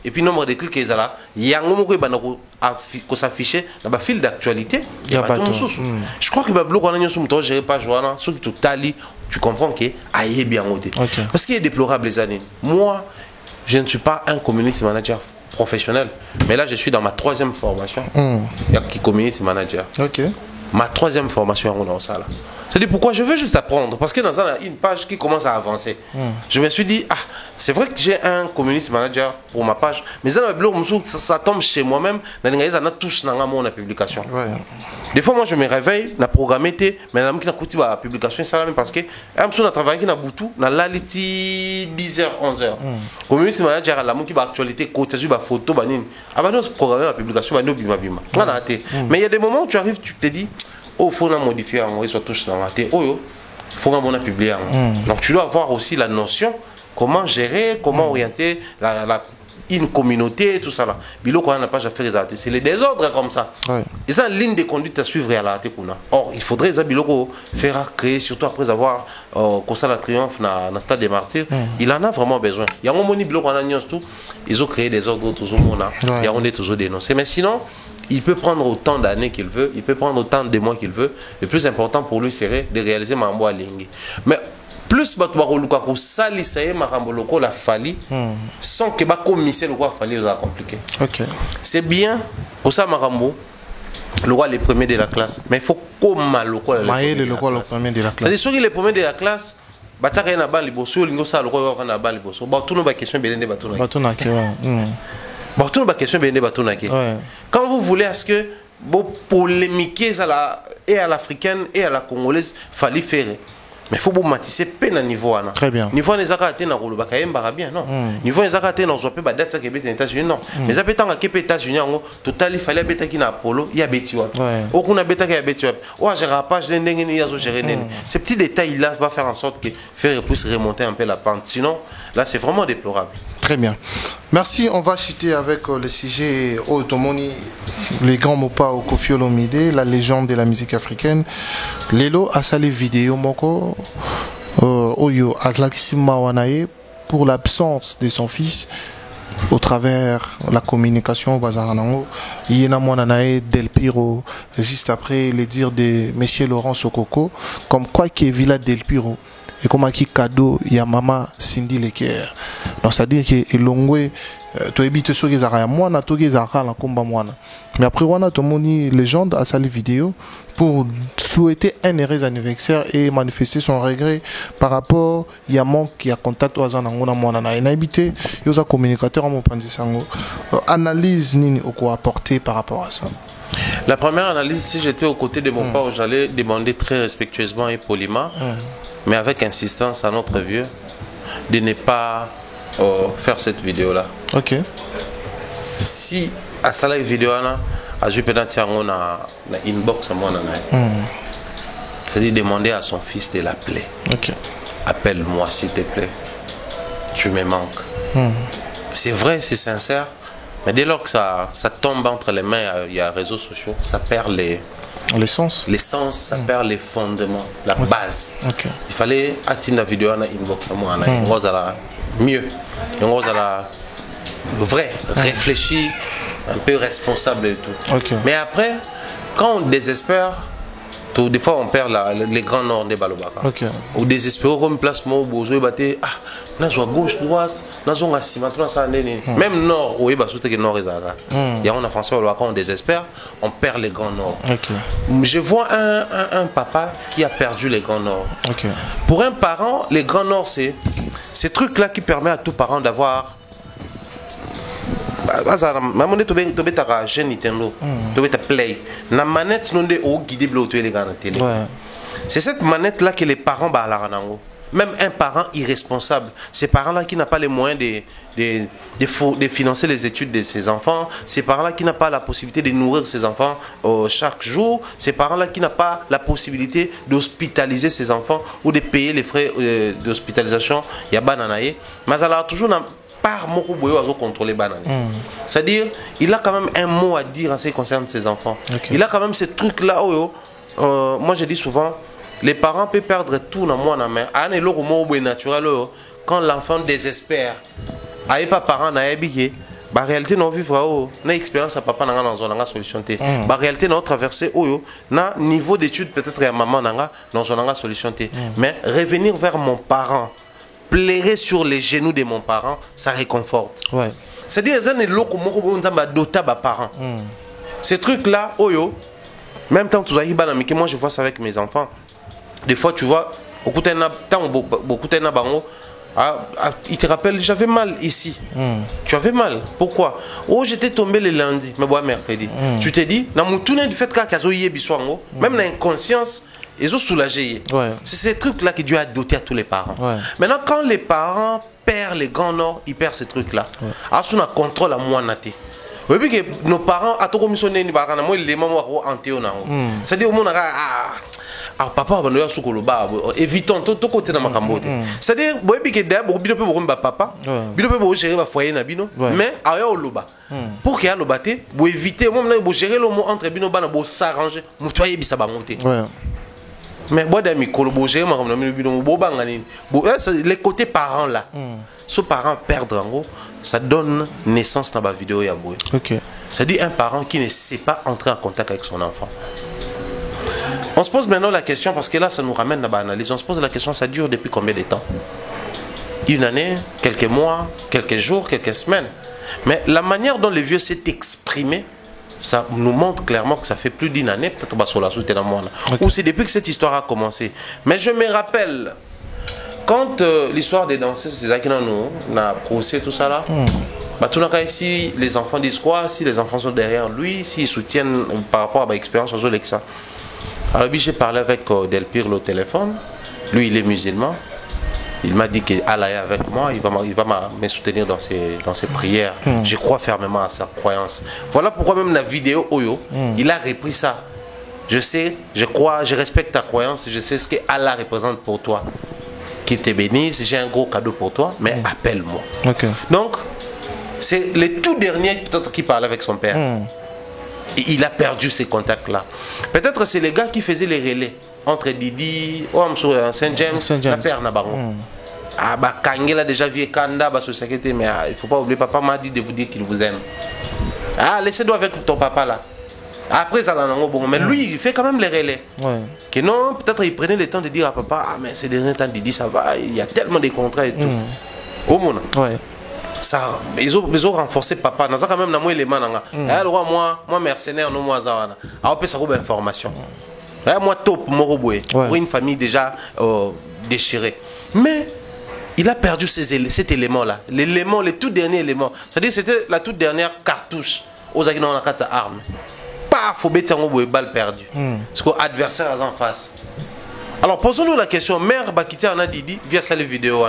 et puis nombre de clics ils là, il y a un s'afficher dans le fil d'actualité. Je crois que le blog on a géré pas joana, ceux qui tout tali. Tu comprends que aïe bien ôté. Parce qu'il est déplorable les années. Moi, je ne suis pas un community manager professionnel, mais là je suis dans ma 3e formation qui community manager. Ma 3e formation en salle. C'est-à-dire pourquoi je veux juste apprendre, parce que dans une page qui commence à avancer, je me suis dit c'est vrai que j'ai un community manager pour ma page, mais ça tombe chez moi-même dans touche dans mon publication. Des fois moi je me réveille, na programmé mais na qui na publication ça même parce que on a travaillé na Boutou, na laliti 10h 11h. Community manager la qui va actualité côté sur ba photo ba nini. Avant de programmer la publication ba no bima. Mais il y a des moments où tu arrives, tu te dis oh, il faut modifier, il faut toucher dans la tête. Oh, il faut publier. Donc, tu dois avoir aussi la notion comment gérer, comment orienter une communauté, tout ça. Là. Bilo, quand on n'a pas à faire les artistes, c'est les désordres comme ça. Et ça, une ligne de conduite à suivre à la tête. Or, il faudrait faire créer, surtout après avoir constaté la triomphe dans le stade des martyrs. Il en a vraiment besoin. Il y a un moment où ils ont créé des ordres, tout le monde. Il y a toujours dénoncé. Mais sinon, il peut prendre autant d'années qu'il veut, il peut prendre autant de mois qu'il veut. Le plus important pour lui serait de réaliser Mambo Alingi. Mais plus la fali sans que ba commissaire le roi fali ça compliqué. C'est bien pour ça Marambo le roi les premiers de la classe, mais il faut comme le premier de la classe. C'est-à-dire ceux qui les premiers de la classe bataka na ba liboso lingo ça le roi va na ba liboso. Ba tout nos question belende batuna. Quand vous voulez à ce que vous polémiquez et à l'africaine et à la congolaise, fallait faire. Mais il faut matisser peine à niveau. Très bien. Niveau les akate na rolo bakayemba bien non. Niveau les akate na zope ba date ça que bete États-Unis non. Mais ça pétanga que États-Unis en total il fallait beta qui na Apollo, il y a beti wa. Okuna beta qui a beti wa. O gérer page ndenge ni yazo gérer nene. Ces petits détails là va faire en sorte que faire puisse remonter un peu la pente. Sinon là c'est vraiment déplorable. Très bien. Merci. On va chuter avec le sujet Otomoni, les grands Mopa au Koffi Olomide, la légende de la musique africaine. Lelo a sali vidéo moko Oyo Atlakisima Wanae pour l'absence de son fils au travers la communication Bazaranango. Yena Mwananae Del Piro, juste après les dires de Monsieur Laurent Sokoko, comme quoi qu'il Villa Del Piro. Et comme qui cadeau il y a maman Cindy Leker. Donc c'est-à-dire que Elongwe to ebite so gezara ya mwana to gezara la komba mwana. Mais après on a tout moni légende à sa vidéo pour souhaiter un heureux anniversaire et manifester son regret par rapport il y a mon qui a contact aux anangona mwana na inhabité yoza communicateur en mon sango analyse nini au quoi apporter par rapport à ça. La première analyse, si j'étais aux côtés de mon père, j'allais demander très respectueusement et poliment mais avec insistance à notre vieux de ne pas faire cette vidéo là. Ok. Si à ça la vidéo là, à je peux na inbox moi c'est-à-dire demander à son fils de l'appeler. Ok. Appelle-moi s'il te plaît. Tu me manques. C'est vrai, c'est sincère, mais dès lors que ça tombe entre les mains, il y a réseaux sociaux, ça perd l'essence, ça perd les fondements, la base. Okay. Il fallait atteindre la vidéo dans inbox moi mieux, vrai, réfléchi, un peu responsable et tout. Okay. Mais après, quand on désespère, des fois on perd les grands nords des balobaka. Okay. Ou désespéré comme placement besoin batté na zo gauche droite na zo ngasima tout ça même nord oui bah surtout que nord est là. Il y a un français quand on désespère, on perd les grands nords. Okay. Je vois un papa qui a perdu les grands nords. Okay. Pour un parent, les grands nords c'est ces trucs là qui permet à tout parent d'avoir mamone to beta jeune Nintendo to beta play na manette non de o guider bloquer les gars na télé. C'est cette manette là que les parents balaranango. Même un parent irresponsable, ces parents-là qui n'ont pas les moyens de financer les études de ses enfants, ces parents-là qui n'ont pas la possibilité de nourrir ses enfants chaque jour, ces parents-là qui n'ont pas la possibilité d'hospitaliser ses enfants ou de payer les frais d'hospitalisation, il y a bananaye, mais elle a toujours par moko boyo azo contrôler banane. C'est-à-dire, il a quand même un mot à dire en ce qui concerne ses enfants. Okay. Il a quand même ce truc-là, moi je dis souvent, les parents peuvent perdre tout dans moi na main. Ane lo mo naturel quand l'enfant désespère. Aïe pas parent na habillé. Ba réalité non vivre na expérience à papa nanga dans une solution té. Ba réalité non traverser na niveau d'études peut-être à maman nanga dans une solution té. Mais revenir vers mon parent, pleurer sur les genoux de mon parent, ça réconforte. Ouais. C'est-à-dire ane lo ko moko bo nzamba dota ba parent. Ces trucs là même temps tu as moi je vois ça avec mes enfants. Des fois, tu vois, beaucoup de bango, il te rappelle, j'avais mal ici. Tu avais mal. Pourquoi? Oh, j'étais tombé le lundi, mais bon, mercredi. Tu t'es dit, du fait que même l'inconscience, ils ont soulagé. C'est ces trucs-là que Dieu a doté à tous les parents. Maintenant, quand les parents perdent les grands nords, ils perdent ces trucs-là. Alors, on a contrôle à moi, naté. Oui, puis que nos parents, à tout comme ils sont nés, les mamans antéo. C'est-à-dire, on a papa va nous sukoloba évitons tout côté na makambo. C'est-à-dire boy bi que d'abord bino pe bo papa bino pe bo gérer ba foyer na bino mais aya oloba pour que aloba te bo éviter moi na bo gérer le mot entre bino bana bo s'arranger mutoye bisa bangote. Mais boy d'ami kolo bo gérer makambo na bino bo banga nini les côtés parents là ce parent perdre en gros ça donne naissance dans ba vidéo ya boy. C'est-à-dire un parent qui ne sait pas entrer en contact avec son enfant. On se pose maintenant la question, parce que là ça nous ramène à l'analyse, on se pose la question, ça dure depuis combien de temps? Une année, quelques mois, quelques jours, quelques semaines. Mais la manière dont le vieux s'est exprimé, ça nous montre clairement que ça fait plus d'une année, peut-être sur la soute dans moi, ou c'est depuis que cette histoire a commencé. Mais je me rappelle, quand l'histoire des danseuses, c'est ça qui nous a procès tout ça là, bah, tout le cas ici, les enfants disent quoi? Si les enfants sont derrière lui, s'ils soutiennent par rapport à l'expérience aux Alexa. Alors j'ai parlé avec Del Pirlo au téléphone. Lui, il est musulman. Il m'a dit qu'Allah est avec moi, il va me soutenir dans ses prières. Je crois fermement à sa croyance. Voilà pourquoi même la vidéo Oyo, il a repris ça. Je sais, je crois, je respecte ta croyance, je sais ce que Allah représente pour toi. Qu'il te bénisse, j'ai un gros cadeau pour toi, mais appelle-moi. Okay. Donc, c'est le tout dernier peut-être qui parlait avec son père. Et il a perdu ces contacts-là. Peut-être c'est les gars qui faisaient les relais entre Didi, Saint James, la père Nabango. Ah bah Kangela déjà vu Kanda, bah société, mais il faut pas oublier, papa m'a dit de vous dire qu'il vous aime. Ah laissez-le avec ton papa là. Après ça l'a bon, mais lui il fait quand même les relais. Que non, peut-être il prenait le temps de dire à papa, ah mais ces derniers temps Didi ça va, il y a tellement de contrats et tout. Au monde. Ça, ils ont renforcé papa. Dans ça quand même na moi élément nanga. Alors moi mercenaire non moi zawana. Alors peut ça robe information. Moi top Moroboué pour une famille déjà déchirée. Mais il a perdu cet élément-là. L'élément, le tout dernier élément. C'est-à-dire c'était la toute dernière cartouche aux agents dans la carte arme. Pas faut bêter en balle perdue. Parce que l'adversaire est en face. Alors posons-nous la question. Mère Bakiti en a dit via sa vidéo.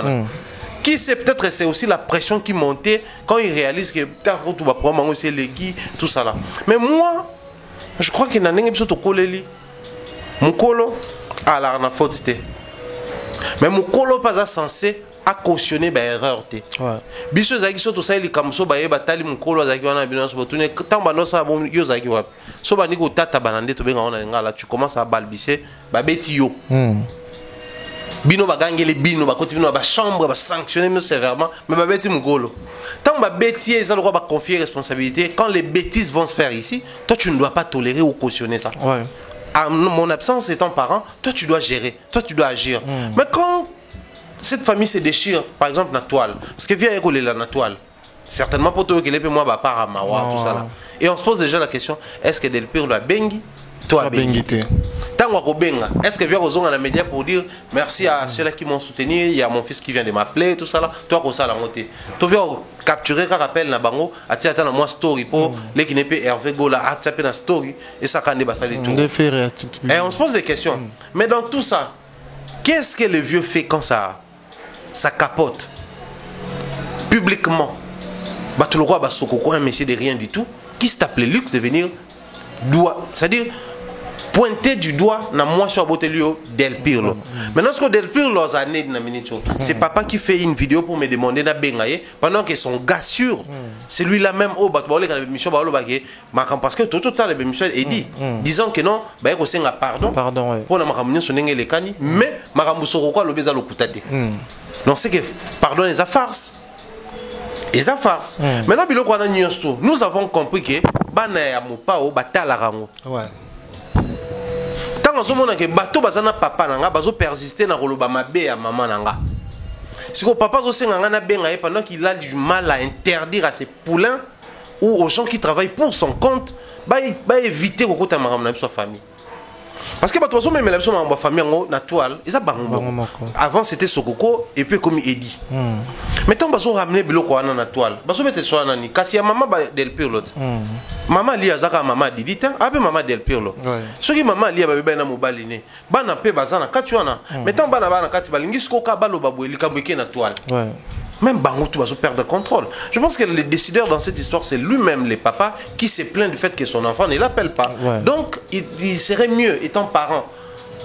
Qui sait peut-être c'est aussi la pression qui montait quand il réalise que tout va prendre aussi les qui tout ça là. Mais moi, je crois qu'il n'a rien besoin de coller. Mon colo a la faute. Mais mon colo pas censé à cautionner ba erreur té. Biso zaki so to sai li kamso ba yeba tali mon colo zaki wana bino so botune tamba no sa bon yo zaki wa. So ba ni ko tata banande to benga ona ngala tu commences à balbisser ba beti yo. Bino ba gangele bino ba continuer ba chambre ba sanctionner sévèrement mais ba beti mon colo. Tant ba beti ils ont ba confier responsabilité quand les bêtises vont se faire ici, toi tu ne dois pas tolérer ou cautionner ça. À mon absence étant parent, toi tu dois gérer, toi tu dois agir. Mais quand cette famille se déchire, par exemple la toile, parce que vient écoler la toile, certainement pour toi que les moi bah par Mawa tout ça là. Et on se pose déjà la question, est-ce que Del Pirlo a bengi, toi a bengi. Est-ce que vient aux la média pour dire merci à ceux-là qui m'ont soutenu, il y a mon fils qui vient de m'appeler, tout ça là, toi qu'on ça la montée. Tu viens capturer quand rappelle na bango, à tiens attends moi story pour les qui n'est pas Hervé Gola à taper dans story et ça quand débat ça les tout. Et on se pose des questions. Mais dans tout ça, qu'est-ce que le vieux fait quand ça capote publiquement? Bah tout le roi bah sokoko un messier de rien du tout qui s'appelait luxe de venir doigt, c'est-à-dire pointer du doigt na moi sur Botelio Del Pirlo. Maintenant ce que Del Pirlo a né na minute, c'est papa qui fait une vidéo pour me demander na bengaye pendant que son gars sûr, c'est lui là même au batbo les émission ba lo bagé parce que tout temps les émissions est dit disant que non ba ko senga pardon pour na makamunyo sonenge le kani mais makamuso ko lo beza lo kutate. Donc c'est que pardon les farces. Et ça farce. Maintenant biloko na nyonso, nous avons compris que bana ya mopao batala rango. Quand on a que bateau bazana papa nanga bazo persister na koloba mabe ya maman nanga. Si ko papa zo senga na benga pendant qu'il a du mal à interdire à ses poulains ou aux gens qui travaillent pour son compte, bah éviter ko kota maram na sa famille. Parce que bato zo même la ma famille na toile, ils a bango. Avant c'était Sokoko et puis comme Edi. Mais tant bazo ramener biloko wana na toile, bazo mettre so nani kasi ya maman Del Pirlo. Maman li azaka maman Didi ta abe maman Del Pirlo. Soki maman li ba na mobali ne. Bana pe bazana kati wana. Mais tant bana kati balingi skoka balo babwe likabweke na toile. Même Bango tout va se perdre le contrôle. Je pense que le décideur dans cette histoire, c'est lui-même, les papas, qui se plaint du fait que son enfant ne l'appelle pas. Donc, il serait mieux, étant parent.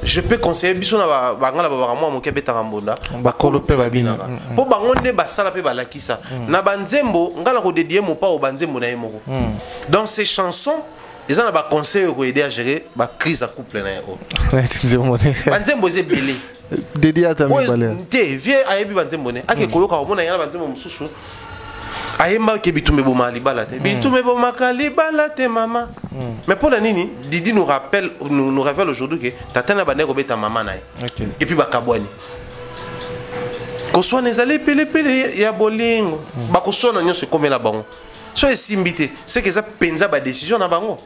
Je peux conseiller biso na bangala ba moi mon kebeta rambonda ba kolope ba bina po bangonde ba sala pe ba lakisa na banzembo ngala ko dédier mo pa o banzembo na yemoko. Dans ces chansons ils ont ba conseil ko aider à gérer ba crise à couple na yo. Banzembo ze belé dédié à ta mère. Té vieux ayebi banzembo ne ake koyoka ko mona yana banzembo mususu. Ayemba ke bitume boma libala te bitume boma kalibala te maman. Mais pour la nini Didi nous rappelle nous révèle aujourd'hui que tata na bande ko beta maman na et puis bakabwani ko soit nezali pele ya bolingo bakosona nyonso komela bango so esimbité c'est que ça penza ba décision na bango.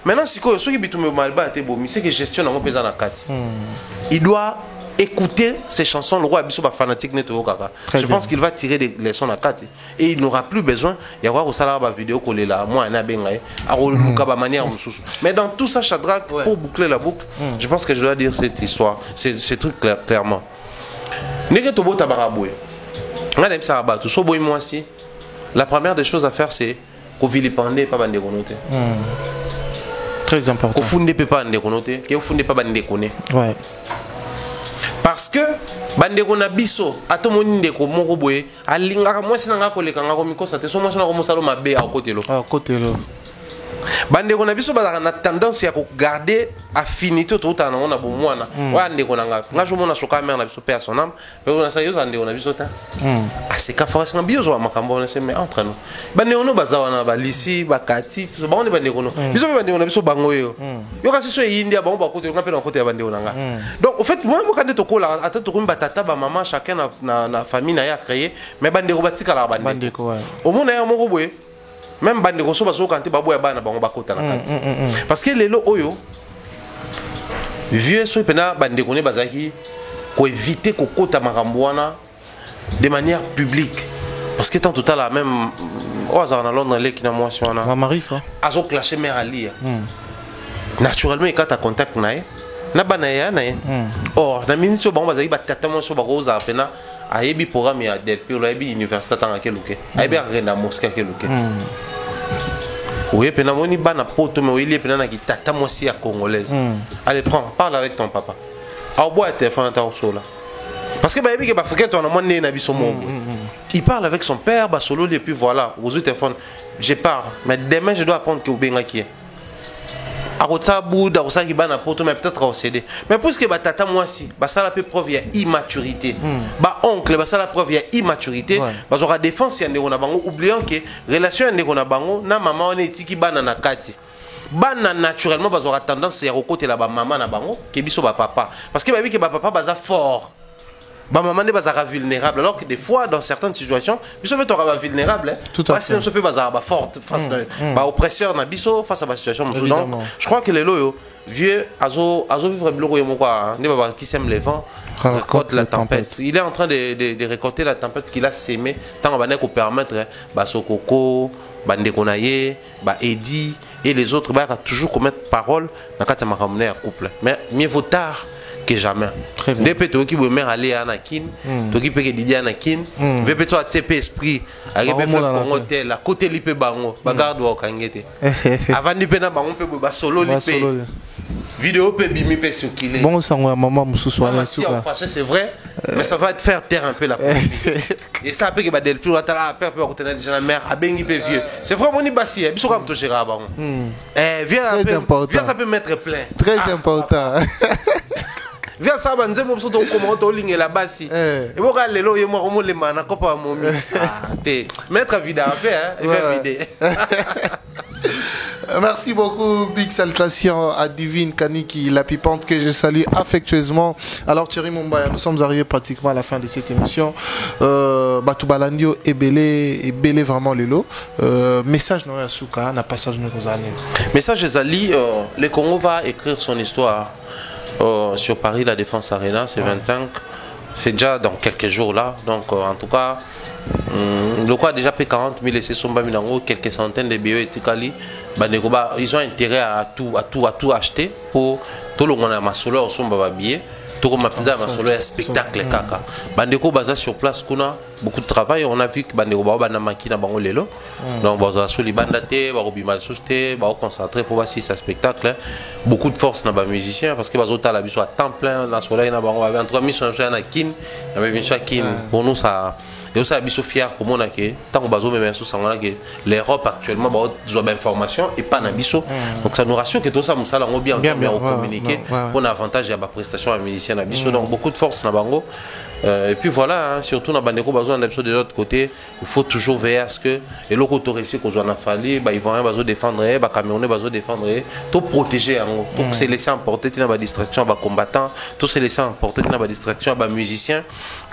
Maintenant si ko so ki bitume boma libala te bomi c'est que gestion na mo pesa na kati il doit écouter ces chansons, le roi Abisso va fanatique neto kaka. Je pense qu'il va tirer des leçons à Kati et il n'aura plus besoin y avoir au salaire ba vidéo collé là moi na bengaye a roluka ba manière mususu. Mais dans tout ça Shadrack pour boucler la boucle, je pense que je dois dire cette histoire, ces trucs clairement. Neke tobo tabaraboué. Ngale msa ba tout so boy moi si. La première des choses à faire c'est ko vilipender pas bande konoté. Très important. Ko funde pas bande konoté, ke funde pas bande koné. Ouais. Parce que bandeko na biso atomoni ndeko moko boye alingaka mwasi nanga koleka ngako mikosa te so mwasi na ko mosalo mabe a kotelo bandeko na biso bazaka na tendance ya ko garder affinité to ta na ona bo mwana wa ndeko nanga ngajo mona soka mère na biso père son âme mais on a ça yo ndeko na biso ta aseka force na biso wa makambo na se mais entre nous bandeko no bazawa na balisi bakati to ba on bandeko no biso bandeko na biso bango yo yo kasi so yindi bango ba kote ngapela kote ya bandeko nanga donc au fait moi quand to kola ata to kumba tata ba maman chacun na famille na ya créé mais bandeko batika la bandeko au monde ya moko boye même bandeko so baso kanté babo ya bana bango bakota na kati parce que lelo oyo vieux so pena bandeko ne bazaki ko éviter ko kota makambo wana de manière publique parce que tant tout à la même au hasard na Londres les qui na moi sur na m'arrive azo clasher mère ali naturellement quand tu as contact na bana ya na or na minute so bango bazaki batata mo so bako za pena ayebi programme ya DLP ayebi université tanga keluke ayebi arena mosquée keluke oui pena moni bana poto mais oui pena na kitata mosi ya congolaise allez prends parle avec ton papa au bois téléphone ta sola parce que bayebi ke ba africain to na moni na biso mo il parle avec son père ba solo et puis voilà aux téléphone je pars mais demain je dois apprendre que obenga qui est akotsa bouda kosa ki bana poto mais peut-être au CD mais puisque ba tata moi si ba ça la peu preuve ya immaturité ba oncle ba ça la preuve ya immaturité ba zora défense ya ndeko na bango oubliant que relation ya ndeko na bango na maman on etiki bana na kati bana naturellement ba zora tendance ya kokotela ba maman na bango ke biso ba papa parce que ba bi ke ba papa baza fort ba maman ne bazaka vulnérable alors que des fois dans certaines situations biso peut être vulnérable parce que on peut bazaka forte face ba oppresseur na biso face à la situation donc je crois que les loyo vieux azo vivre biloko yemo quoi ne ba qui sème les vents récolte la tempête. Il est en train de récolter la tempête qu'il a sémée tant on va ne permettre ba sokoko bande konaye ba Edi et les autres ba toujours commettre parole dans kata makamune couple mais mieux vaut tard que jamais. Depuis que vous mère aller à Anakin, tu qui peut que Didier Anakin, veut peut-être à TP esprit, arriver faire un hôtel, à côté lipe bango, bagarre ou kangete. Avant de pena bango peut ba solo lipe. Vidéo peut bimi peut sur qu'il est. Bon sang maman musu soir si on fâché c'est vrai, mais ça va te faire taire un peu la polémique. Et ça peut que ba del plus la peur peut retenir les gens la mère a bengi peu vieux. C'est vraiment ni bassi, biso comme toucher à bango. Viens ça peut mettre plein. Très important. Viens ça banze mo so to comment to ligne la basi et bon lelo ye mo mo le mana ko pa mo mi te mettre vide à faire et faire vider. Merci beaucoup, big salutation à Divine Kaniki, la pipante que je salue affectueusement. Alors Thierry Mumbaya, nous sommes arrivés pratiquement à la fin de cette émission. Batoubalandio et belé vraiment les lots. Message non à Souka, na passage nous allons. Message Zali, le Congo va écrire son histoire. Sur Paris, la Défense Arena, c'est 25. C'est déjà dans quelques jours là. Donc, en tout cas, le quoi a déjà payé 40 000 et c'est son baminango, quelques centaines de billets et Tikali. Ils ont intérêt à tout acheter pour tout le monde à ma solo au son billets. Tout comme ma solo un spectacle kaka. Bandeko baza sur place kuna beaucoup de travail. On a vu que bandeko ba bana makina bango lelo. Donc baza soli bandate, ba robima soste, ba concentrer pour voir si ça spectacle. Beaucoup de force na ba musicien parce que bazo ta la biso à temps plein na soleil na bango avec entre mission na kin, na mission kin. Pour nous ça et aussi biso fier comme on a que tant que bazo même sous sangana que l'Europe actuellement ba besoin d'information et pas na biso. Donc ça nous rassure que tout ça musala bien communiquer pour l'avantage et la prestation à musicien na biso. Donc beaucoup de force na bango Et puis voilà, hein, surtout dans Bandeko, besoin d'épisode de l'autre côté, il faut toujours veiller à ce que et l'autre autorisé qu'on soit en fallu, ils vont besoin défendre, Camerounais besoin défendre, tout protéger, tout se laisser emporter dans la distraction, combattant, tout se laisser emporter dans la distraction, musicien,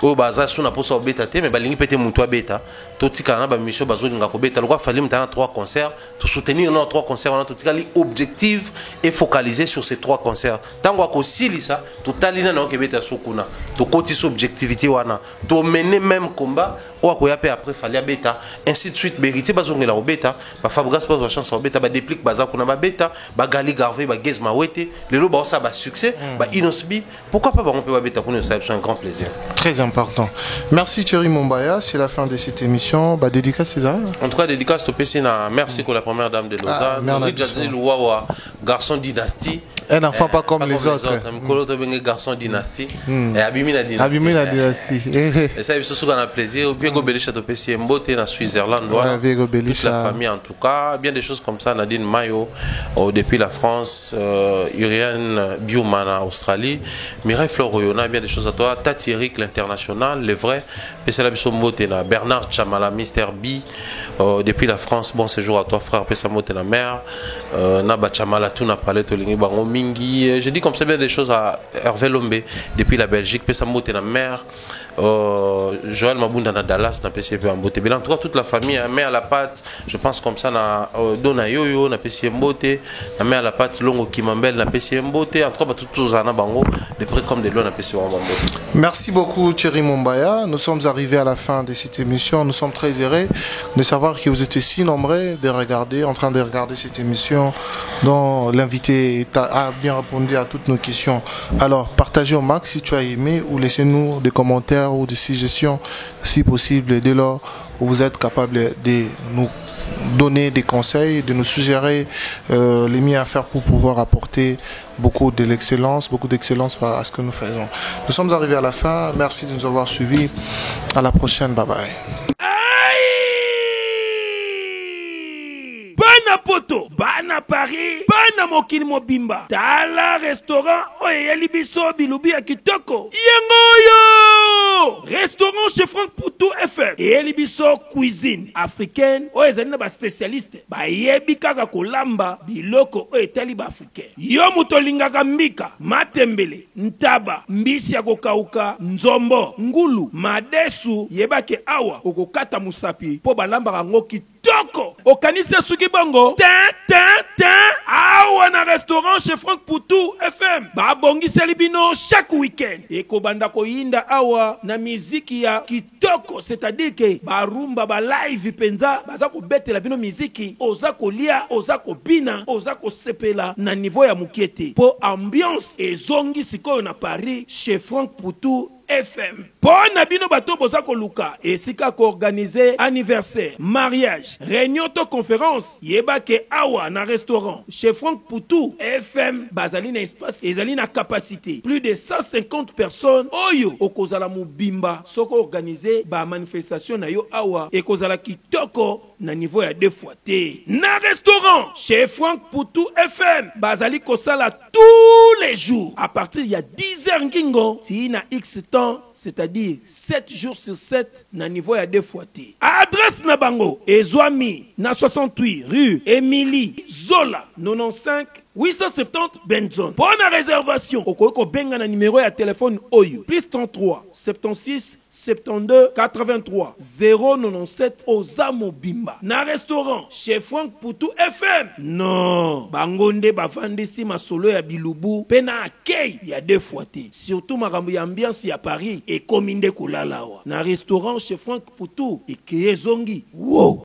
au bazar sur la pose au bêta, mais balingi pété mon toit bêta, tout ce canal, monsieur bazo n'ingako bêta, le roi fallait maintenant 3 concerts, tout soutenir nos 3 concerts, on a tout objectif et focaliser sur ces 3 concerts. Tant qu'on aussi ça, tout à l'heure on a bêta sokuna, tout côté objectivité wana, tout mener même combat. Après fallait bêta ainsi de suite mérité bazongela au bêta ba Fabregas pas chance au bêta ba déplique baza kuna ba bêta ba Gali Garvey ba Gez Mawete le lo ba ça ba succès ba Inosbi pourquoi pas on peut ba bêta pour ça c'est un grand plaisir. Très important. Merci Thierry Mumbaya, c'est la fin de cette émission. Ba dédicace César. En tout cas dédicace au Pessina, merci pour la première dame de Lausanne. Jazzy Louawa garçon dynastie. Un enfant pas comme les autres. Un garçon dynastie et Abimina dynastie. Abimina dynastie. Et ça il se souvent un plaisir. Viego Belisha to Pessi Mbote na Switzerland, voilà. Toute la famille en tout cas, bien des choses comme ça. Nadine Mayo depuis la France, Uriane Bioman en Australie, Mireille Floroyona, bien des choses à toi. Tati Eric l'international, les vrais. Pessela Bisso Mbote na Bernard Chamala, Mister B depuis la France. Bon séjour à toi frère. Pessa Mbote na mère, Naba Chamala tout na palais to lingi bango mingi. Je dis comme ça bien des choses à Hervé Lombe depuis la Belgique. Pessa Mbote na mère. Joël Mabunda na Dallas na PCP en beauté. En tout cas toute la famille met à la pâte, je pense comme ça na Dona Yoyo na PCP beauté, na met à la pâte Longo Kimambel na PCP beauté. En tout cas tous ana bango de près comme de loin na PCP beauté. Merci beaucoup Thierry Mumbaya. Nous sommes arrivés à la fin de cette émission. Nous sommes très heureux de savoir que vous étiez si nombreux en train de regarder cette émission dont l'invité a bien répondu à toutes nos questions. Alors partagez au max si tu as aimé ou laissez-nous des commentaires ou des suggestions si possible dès lors où vous êtes capable de nous donner des conseils, de nous suggérer les mieux à faire pour pouvoir apporter beaucoup d'excellence à ce que nous faisons. Nous sommes arrivés à la fin. Merci de nous avoir suivis. À la prochaine. Bye bye. Bana poto, bana Paris, bana mokili mobimba. Tala restaurant oyeli biso bilubi ya kitoko. Yengoyo! Restaurant chez Franck Poutou FM. Eyeli biso cuisine africaine. Oyezali na ba spécialiste. Ba yebi kaka kolamba biloko oyetali ba africain. Yo muto lingaka mbika, matembele, ntaba, mbisi ya kokauka, nzombo, ngulu, madesu, yebake awa okokata musapi po balamba kango kitoko. Okanise suki bongo. Awa na restaurant chez Franck Poutou FM. Ba bongi selibino chaque week-end. Eko banda koyinda awa na miziki ya kitoko, c'est-à-dire que ba rumba ba live penza baza ko betela bino miziki, oza kolia, oza kobina, oza ko sepela na niveau ya mukiete. Po ambiance ezongi sikoyo na Paris chez Franck Poutou FM. Pour Nabino Bato Bozako Luka, et sika ko organiser anniversaire, mariage, réunion to conférence, yebake awa na restaurant chez Franck Poutou FM, bazali na espace, ezali na capacité plus de 150 personnes. Oyo okozala mubimba soko organiser ba manifestation na yo awa et kozala kitoko na niveau ya 2 fois T. Na restaurant chez Franck Poutou FM, bazali kosala tous les jours à partir il y a 10h ngingo, si na X temps, c'est-à-dire 7 jours sur 7 na niveau ya 2 fois T. Adresse na bango Ezwami na 68 rue Émilie Zola 95 870 Benzone. Pour la réservation, okoko benga na numéro ya téléphone Oyo plus 33 76 72 83 097 Ozamo Bimba. Na restaurant chez Franck Poutou FM. Non, bangonde bavandisi masolo ya bilubu pena akei ya 2 fois T. Surtout makambo ya ambiance ya Paris et kominde kulalawa. Na restaurant chez Franck Poutou et zongi. Wow.